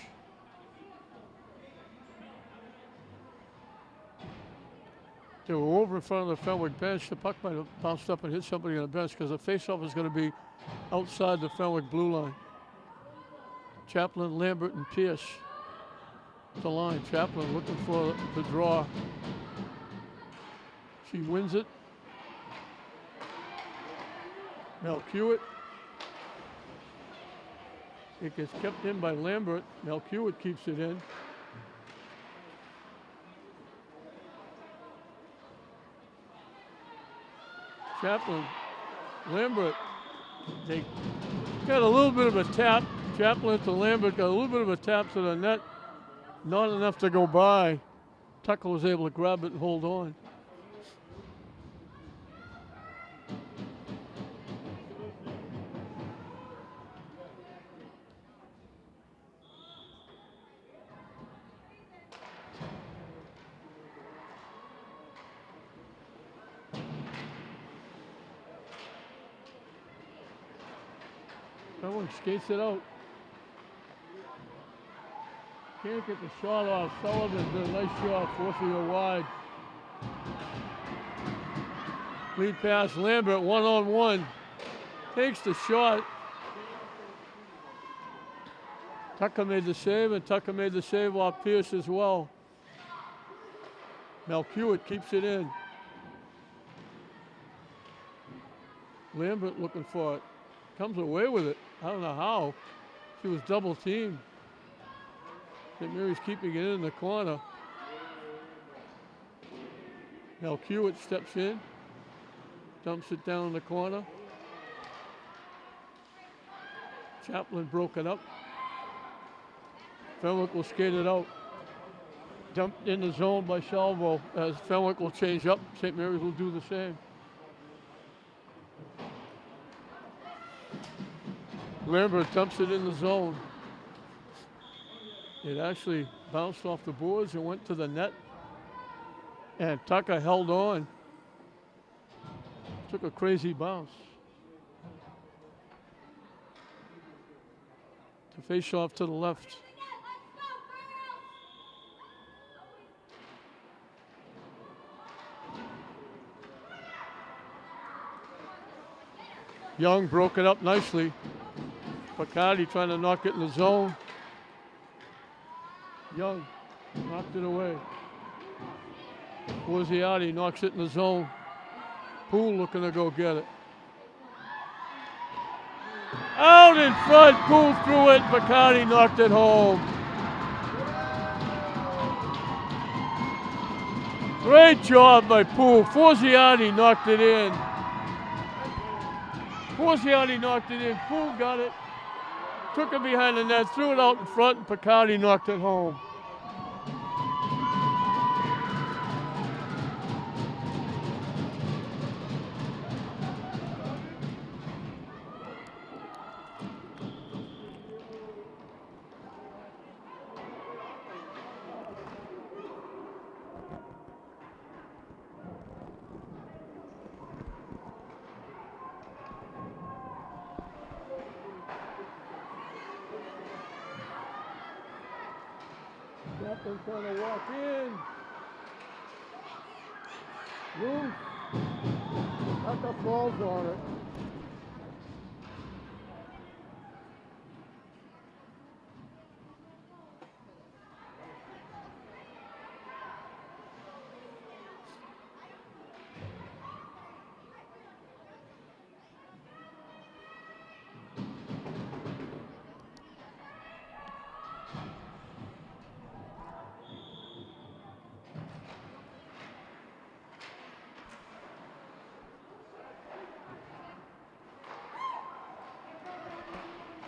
They were over in front of the Fenwick bench. The puck might have bounced up and hit somebody on the bench because the faceoff is going to be outside the Fenwick blue line. Chaplin, Lambert, and Pierce. The line. Chaplin looking for the draw. She wins it. Melchiot. It gets kept in by Lambert. Melchiot keeps it in. Chaplin, Lambert, they got a little bit of a tap. Chaplin to Lambert got a little bit of a tap to the net. Not enough to go by. Tucker was able to grab it and hold on. Fenwick skates it out. Can't get the shot off. Sullivan did a nice job forcing it wide. Lead pass, Lambert, one-on-one. Takes the shot. Tucker made the save, and Tucker made the save off Pierce as well. Melchiot keeps it in. Lambert looking for it. Comes away with it. I don't know how. She was double teamed. St. Mary's keeping it in the corner. Melchiot steps in. Dumps it down in the corner. Chaplin broke it up. Fenwick will skate it out. Dumped in the zone by Salvo. As Fenwick will change up, St. Mary's will do the same. Lambert dumps it in the zone. It actually bounced off the boards and went to the net. And Tucker held on. Took a crazy bounce. To face off to the left. Young broke it up nicely. Bacardi trying to knock it in the zone. Young knocked it away. Forziati knocks it in the zone. Poole looking to go get it. Out in front, Poole threw it. Bacardi knocked it home. Great job by Poole. Forziati knocked it in. Forziati knocked it in. Poole got it. Took it behind the net, threw it out in front, and Bacardi knocked it home. Captain trying to walk in. Loose. Tucker falls on it.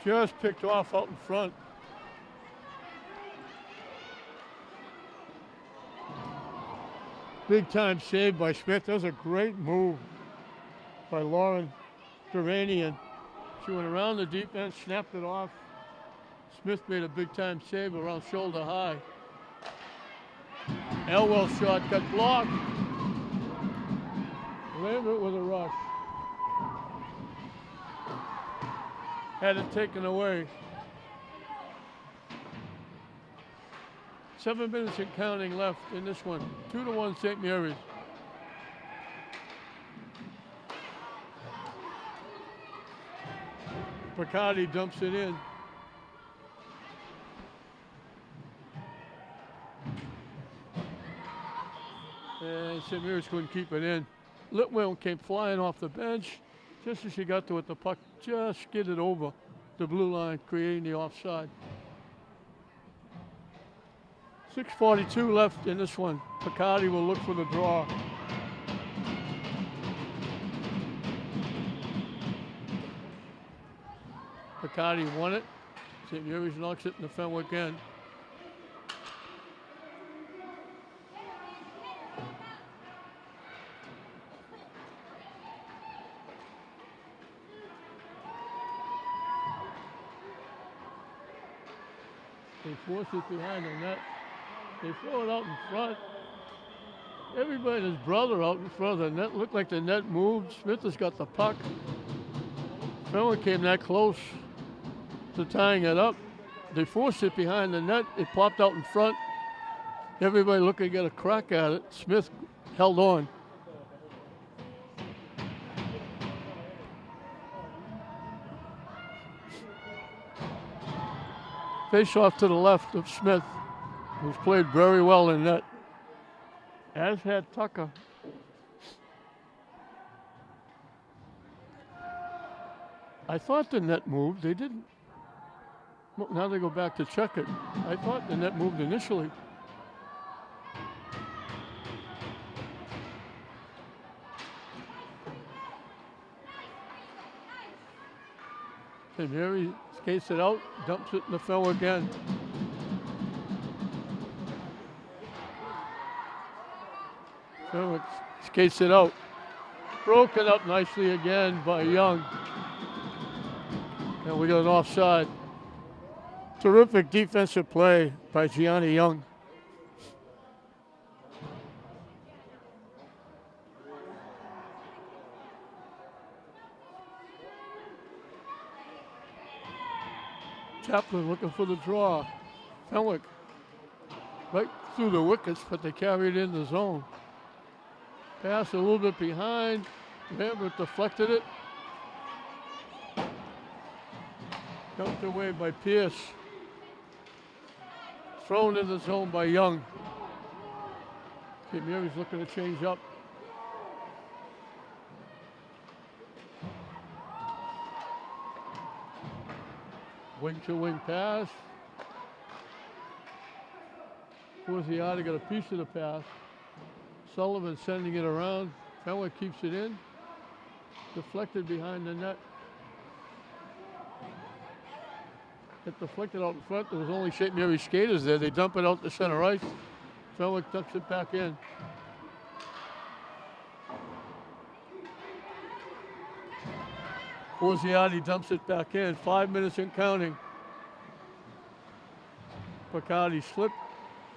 Just picked off out in front. Big time save by Smith. That was a great move by Lauren Duranian. She went around the defense, snapped it off. Smith made a big time save around shoulder high. Elwell's shot got blocked. Lambert with a rush. Had it taken away. 7 minutes and counting left in this one. 2-1 St. Mary's. Picardi dumps it in. And St. Mary's couldn't keep it in. Litwell came flying off the bench. Just as she got to it, the puck just skidded over the blue line, creating the offside. 6:42 left in this one. Picardi will look for the draw. Picardi won it. St. Mary's knocks it in the Fenwick end. They force it behind the net. They throw it out in front. Everybody and his brother out in front of the net. Looked like the net moved. Smith has got the puck. Fenwick came that close to tying it up. They forced it behind the net. It popped out in front. Everybody looking to get a crack at it. Smith held on. Face off to the left of Smith, who's played very well in net, as had Tucker. I thought the net moved. They didn't. Well, now they go back to check it. I thought the net moved initially. St. Mary skates it out, dumps it in the Fenwick again. Fenwick skates it out. Broken up nicely again by Young. And we got an offside. Terrific defensive play by Gianni Young. Chaplin looking for the draw. Fenwick right through the wickets, but they carried it in the zone. Pass a little bit behind. Lambert deflected it. Dumped away by Pierce. Thrown in the zone by Young. St. Mary's looking to change up. Wing-to-wing pass. Forziati got a piece of the pass. Sullivan sending it around. Fenwick keeps it in. Deflected behind the net. It deflected out in front. There was only St. Mary's skaters there. They dump it out to center ice. Fenwick ducks it back in. Forziati dumps it back in. 5 minutes and counting. Picardi slipped,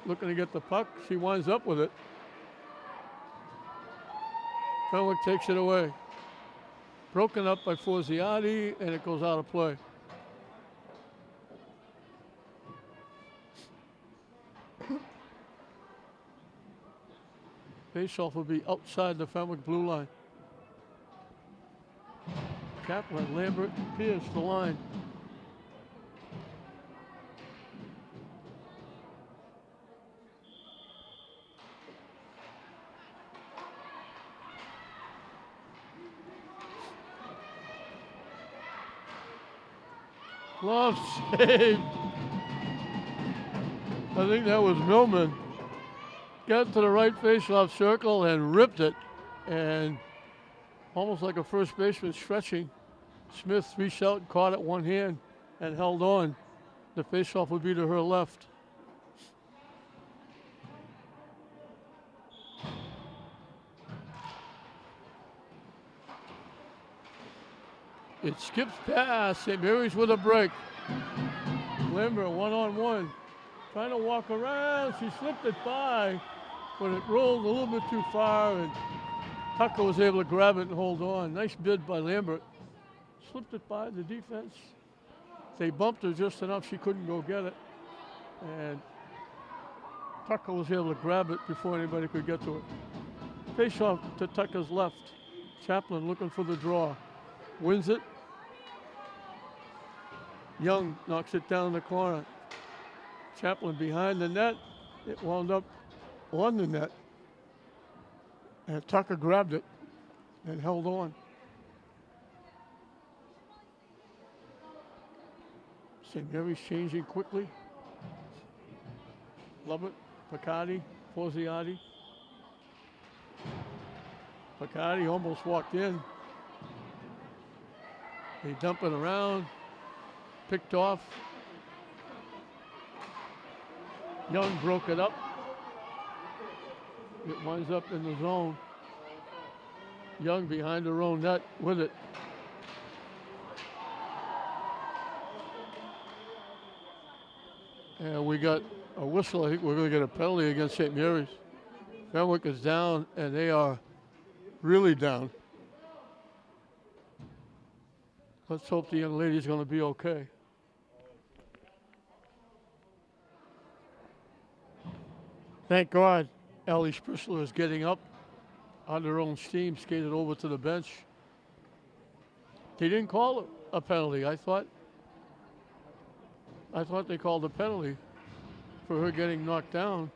looking to get the puck. She winds up with it. Fenwick takes it away. Broken up by Forziati, and it goes out of play. Faceoff will be outside the Fenwick blue line. Chaplin, Lambert, Pierce, the line. Glove save. I think that was Millman. Got to the right faceoff circle and ripped it. And almost like a first baseman stretching. Smith reached out and caught it one hand and held on. The faceoff would be to her left. It skips past. St. Mary's with a break. Lambert one-on-one. Trying to walk around. She slipped it by, but it rolled a little bit too far, and Tucker was able to grab it and hold on. Nice bid by Lambert. Slipped it by the defense. They bumped her just enough she couldn't go get it. And Tucker was able to grab it before anybody could get to it. Face off to Tucker's left. Chaplin looking for the draw. Wins it. Young knocks it down the corner. Chaplin behind the net. It wound up on the net. And Tucker grabbed it and held on. St. Mary's changing quickly. Lovett, Picardi, Forziati. Picardi almost walked in. They dump it around. Picked off. Young broke it up. It winds up in the zone. Young behind her own net with it. And we got a whistle. I think we're going to get a penalty against St. Mary's. Fenwick is down, and they are really down. Let's hope the young lady's going to be okay. Thank God Allie Sprisler is getting up on her own steam, skated over to the bench. They didn't call a penalty. I thought they called a penalty for her getting knocked down.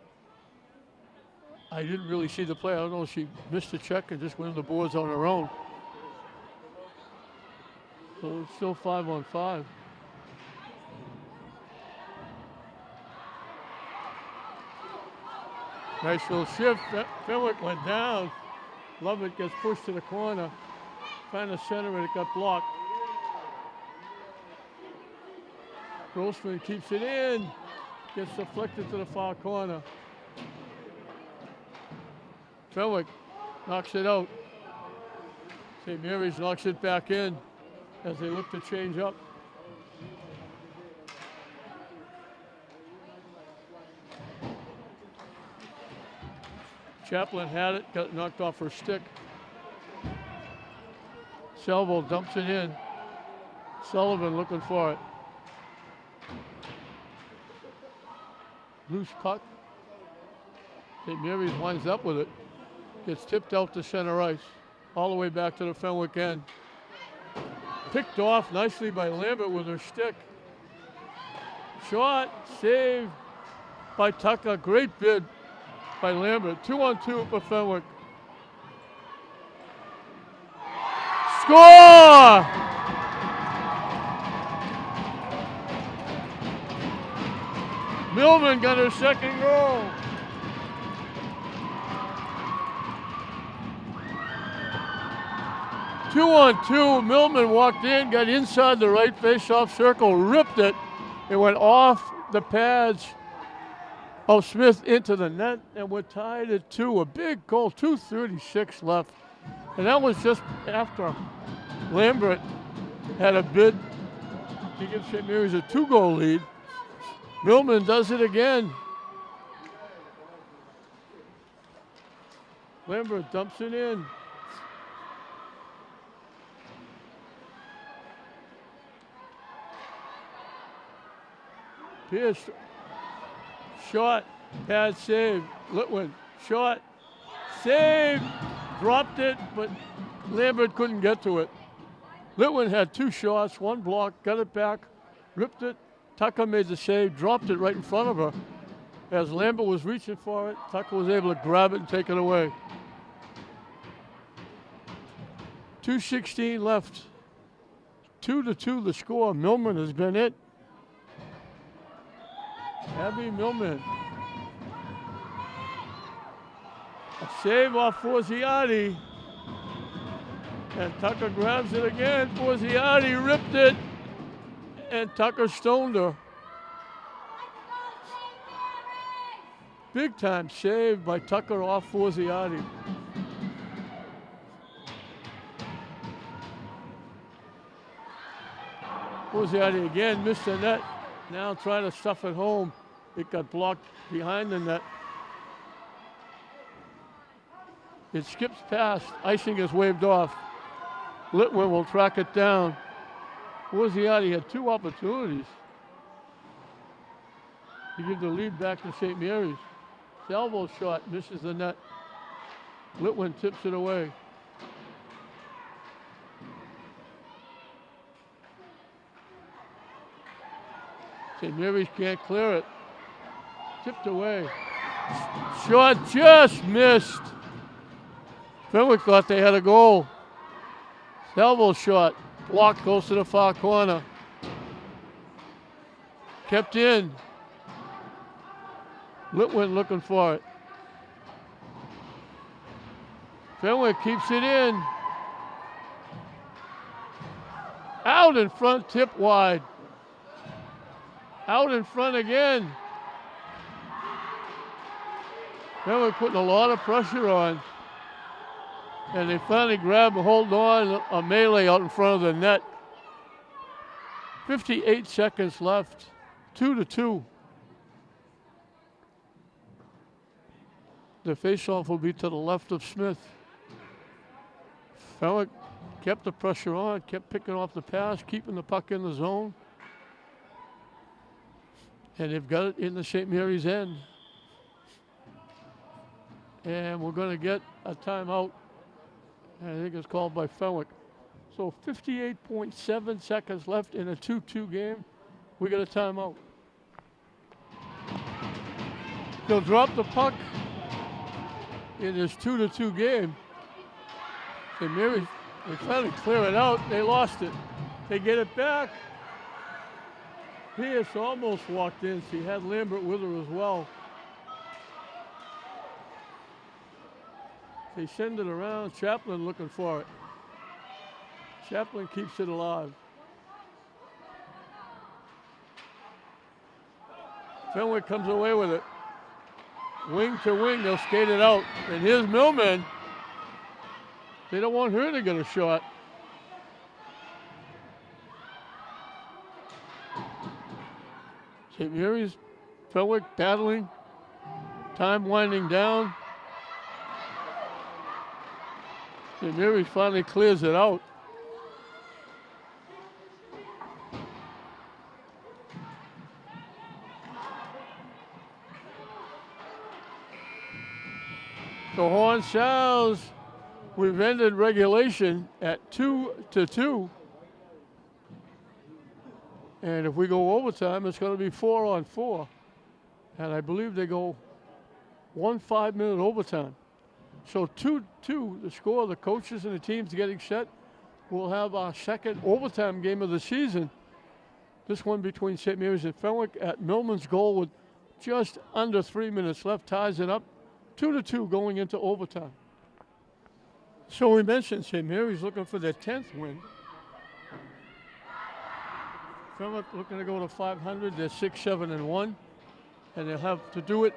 I didn't really see the play. I don't know if she missed a check and just went to the boards on her own. So it's still 5-on-5. Nice little shift. Fenwick went down. Lovett gets pushed to the corner. Trying to center it, it got blocked. Grossman keeps it in. Gets deflected to the far corner. Fenwick knocks it out. St. Mary's knocks it back in as they look to change up. Chaplin had it, got knocked off her stick. Salvo dumps it in. Sullivan looking for it. Loose puck. St. Mary's winds up with it. Gets tipped out to center ice. All the way back to the Fenwick end. Picked off nicely by Lambert with her stick. Shot, save by Tucker. Great bid by Lambert. 2-on-2 for Fenwick. Score! Millman got her second goal. Two-on-two. Millman walked in, got inside the right face-off circle, ripped it. It went off the pads of Smith into the net, and we're tied at 2. A big goal, 2:36 left. And that was just after Lambert had a bid to give St. Mary's a 2-goal lead. Millman does it again. Lambert dumps it in. Pierce, shot, pad save. Litwin, shot, save, dropped it, but Lambert couldn't get to it. Litwin had 2 shots, 1 block, got it back, ripped it. Tucker made the save, dropped it right in front of her. As Lambert was reaching for it, Tucker was able to grab it and take it away. 2:16 left. 2-2 the score. Millman has been it. Abby Millman. A save off Forziati. And Tucker grabs it again. Forziati ripped it. and Tucker stoned her. Big time save by Tucker off Forziati. Forziati again missed the net. Now trying to stuff it home. It got blocked behind the net. It skips past. Icing is waved off. Litwin will track it down. Forziati had 2 opportunities to give the lead back to St. Mary's. Salvo's shot misses the net. Litwin tips it away. St. Mary's can't clear it. Tipped away. Shot just missed. Fenwick thought they had a goal. Salvo's shot blocked close to the far corner. Kept in. Litwin looking for it. Fenwick keeps it in. Out in front, tip wide. Out in front again. Fenwick putting a lot of pressure on. And they finally grab and hold on a melee out in front of the net. 58 seconds left. 2-2. The faceoff will be to the left of Smith. Fenwick kept the pressure on, kept picking off the pass, keeping the puck in the zone. And they've got it in the St. Mary's end. And we're going to get a timeout. I think it's called by Fenwick. So 58.7 seconds left in a 2-2 game. We got a timeout. They'll drop the puck in this 2-2 game. St. Mary's, they finally clear it out. They lost it. They get it back. Pierce almost walked in. She had Lambert with her as well. They send it around. Chaplin looking for it. Chaplin keeps it alive. Fenwick comes away with it. Wing to wing, they'll skate it out. And here's Millman. They don't want her to get a shot. St. Mary's, Fenwick battling. Time winding down. St. Mary's finally clears it out. The horn sounds. We've ended regulation at 2-2. And if we go overtime, it's going to be 4-on-4. And I believe they go 1 5-minute overtime. So 2-2, the score, the coaches and the teams getting set. We'll have our second overtime game of the season. This one between St. Mary's and Fenwick at Millman's goal with just under 3 minutes left, ties it up. 2-2 going into overtime. So we mentioned St. Mary's looking for their 10th win. Fenwick looking to go to 500. They're 6-7-1. And they'll have to do it,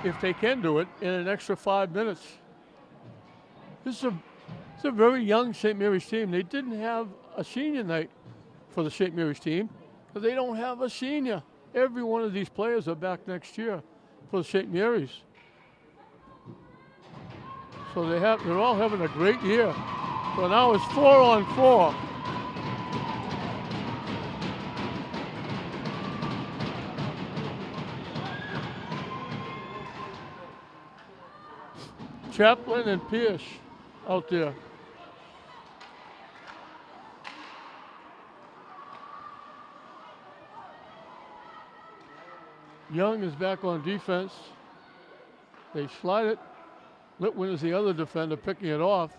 if they can do it, in an extra 5 minutes. This is a very young St. Mary's team. They didn't have a senior night for the St. Mary's team because they don't have a senior. Every one of these players are back next year for St. Mary's. So they're all having a great year. So now it's 4-on-4. Chaplin and Pierce out there. Young is back on defense. They slide it. Litwin is the other defender picking it off.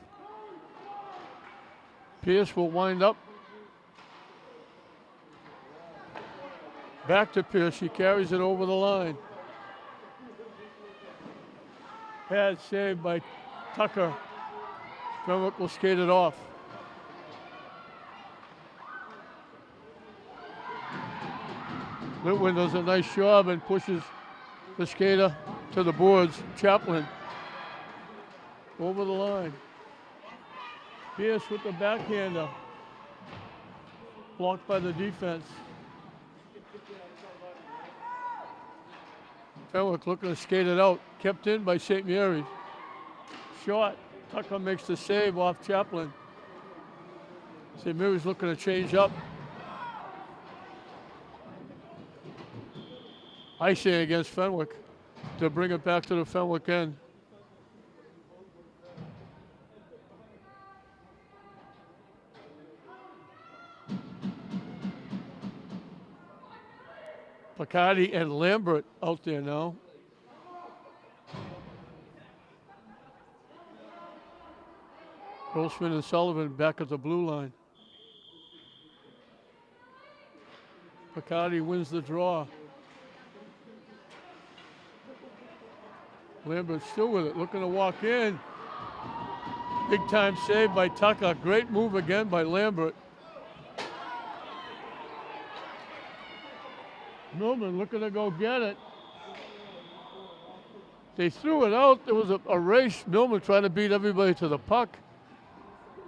Pierce will wind up. Back to Pierce. He carries it over the line. Pad saved by Tucker. Fenwick will skate it off. Litwin does a nice job and pushes the skater to the boards. Chaplin over the line. Pierce with the backhander. Blocked by the defense. Fenwick looking to skate it out. Kept in by St. Mary's. Shot. Tucker makes the save off Chaplin. St. Mary's looking to change up. Icing against Fenwick to bring it back to the Fenwick end. Picardi and Lambert out there now. Grossman and Sullivan back at the blue line. Picardi wins the draw. Lambert still with it, looking to walk in. Big time save by Tucker. Great move again by Lambert. Millman looking to go get it. They threw it out. There was a race. Millman trying to beat everybody to the puck.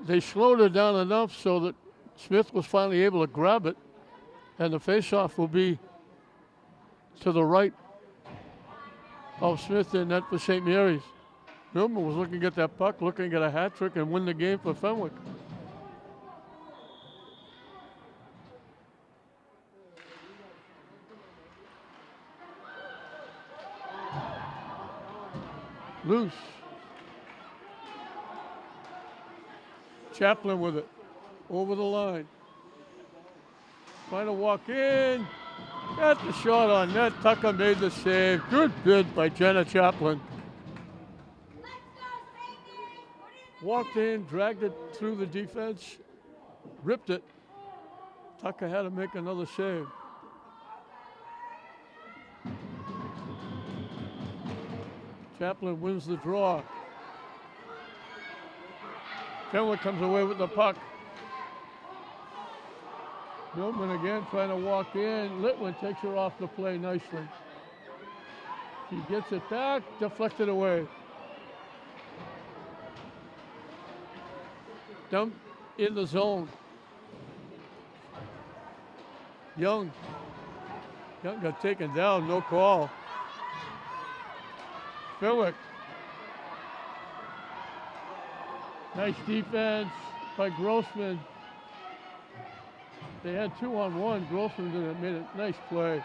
They slowed it down enough so that Smith was finally able to grab it. And the faceoff will be to the right of Smith in net for St. Mary's. Millman was looking at that puck, looking at a hat trick and win the game for Fenwick. Loose. Chaplin with it. Over the line. Trying to walk in. Got the shot on net. Tucker made the save. Good bid by Jenna Chaplin. Walked in, dragged it through the defense, ripped it. Tucker had to make another save. Chaplin wins the draw. Fenwick comes away with the puck. Millman again trying to walk in. Litwin takes her off the play nicely. She gets it back, deflected away. Dump in the zone. Young got taken down, no call. Fenwick. Nice defense by Grossman. They had 2-on-1. Grossman made a nice play.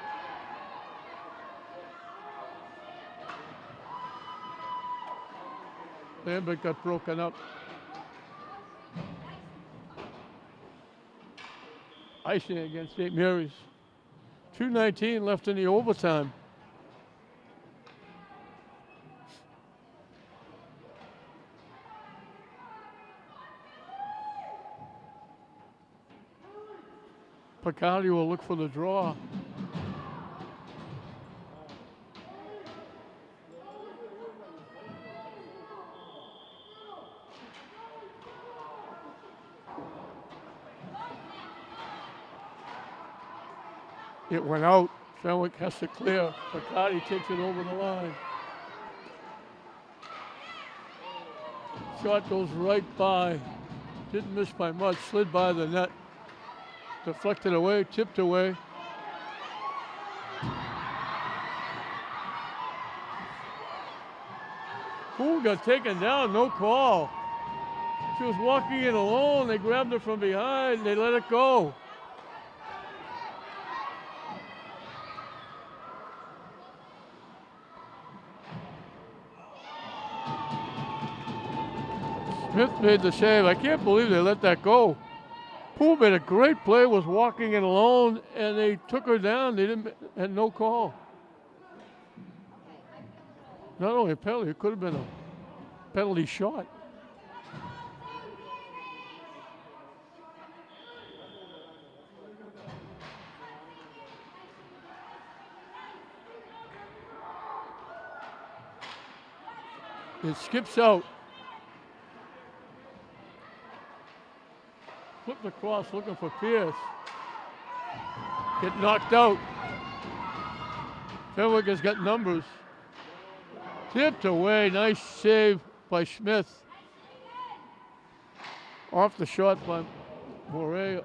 Lambert got broken up. Icing against St. Mary's. 2:19 left in the overtime. Picardi will look for the draw. It went out. Fenwick has to clear. Picardi takes it over the line. Shot goes right by. Didn't miss by much. Slid by the net. Deflected away, tipped away. Poole got taken down, no call. She was walking in alone. They grabbed her from behind. They let it go. Smith made the save. I can't believe they let that go. Poole made a great play, was walking in alone, and they took her down. They had no call. Not only a penalty, it could have been a penalty shot. It skips out. Flipped across looking for Pierce. Get knocked out. Fenwick has got numbers. Tipped away. Nice save by Smith. Off the shot by Moray.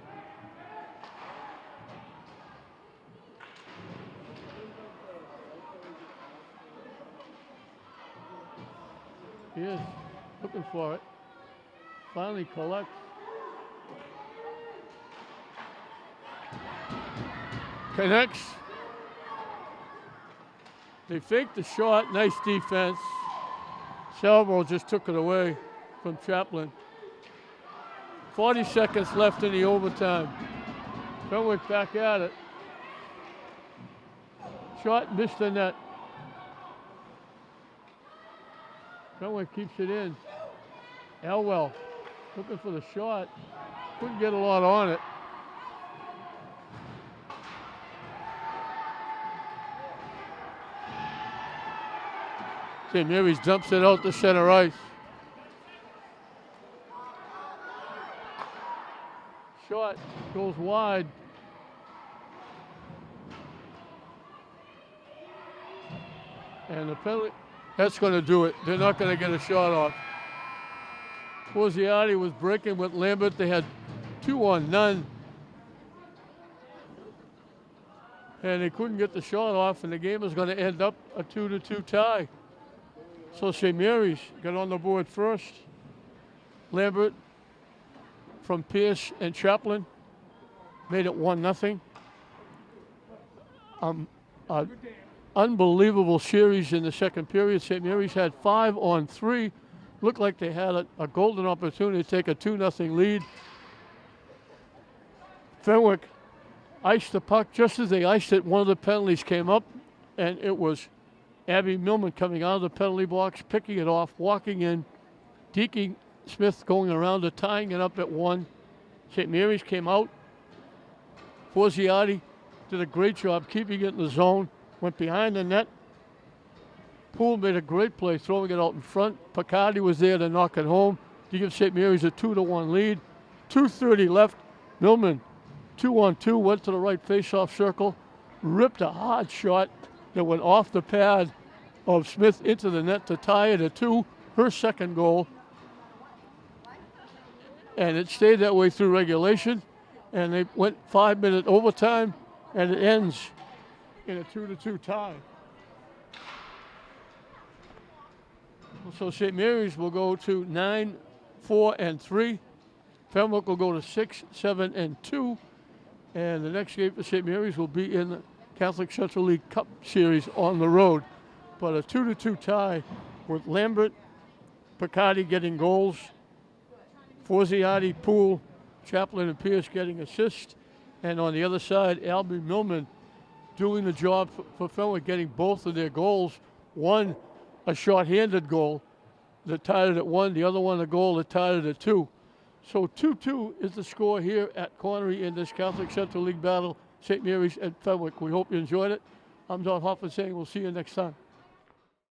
He is looking for it. Finally collects. Connects. They faked the shot. Nice defense. Salvo just took it away from Chaplin. 40 seconds left in the overtime. Fenwick back at it. Shot missed the net. Fenwick keeps it in. Elwell looking for the shot. Couldn't get a lot on it. St. Mary's dumps it out to center ice. Shot goes wide. And the penalty, that's going to do it. They're not going to get a shot off. Forziati was breaking with Lambert. They had 2-on-none. And they couldn't get the shot off, and the game is going to end up a 2-2 tie. So St. Mary's got on the board first. Lambert from Pierce and Chaplin made it 1-0. Unbelievable series in the second period. St. Mary's had 5-on-3. Looked like they had a golden opportunity to take a 2-0 lead. Fenwick iced the puck. Just as they iced it, one of the penalties came up, and it was Abby Millman coming out of the penalty box, picking it off, walking in, deking Smith going around it, tying it up at 1. St. Mary's came out. Forziati did a great job keeping it in the zone, went behind the net. Poole made a great play throwing it out in front. Picardi was there to knock it home to give St. Mary's a 2-1 lead. 2:30 left. Millman 2-on-2, went to the right face-off circle, ripped a hard shot that went off the pad of Smith into the net to tie it at 2, her second goal. And it stayed that way through regulation. And they went 5-minute overtime, and it ends in a 2-2 tie. So St. Mary's will go to 9-4-3. Fenwick will go to 6-7-2. And the next game for St. Mary's will be in the Catholic Central League Cup Series on the road. But a 2-2 tie with Lambert, Picardi getting goals, Forziati, Poole, Chaplin, and Pierce getting assists. And on the other side, Albie Millman doing the job for Fenwick, getting both of their goals. One, a short-handed goal that tied it at 1. The other one, a goal that tied it at 2. So 2-2 is the score here at Connery in this Catholic Central League battle, St. Mary's and Fenwick. We hope you enjoyed it. I'm Don Hoffman saying we'll see you next time.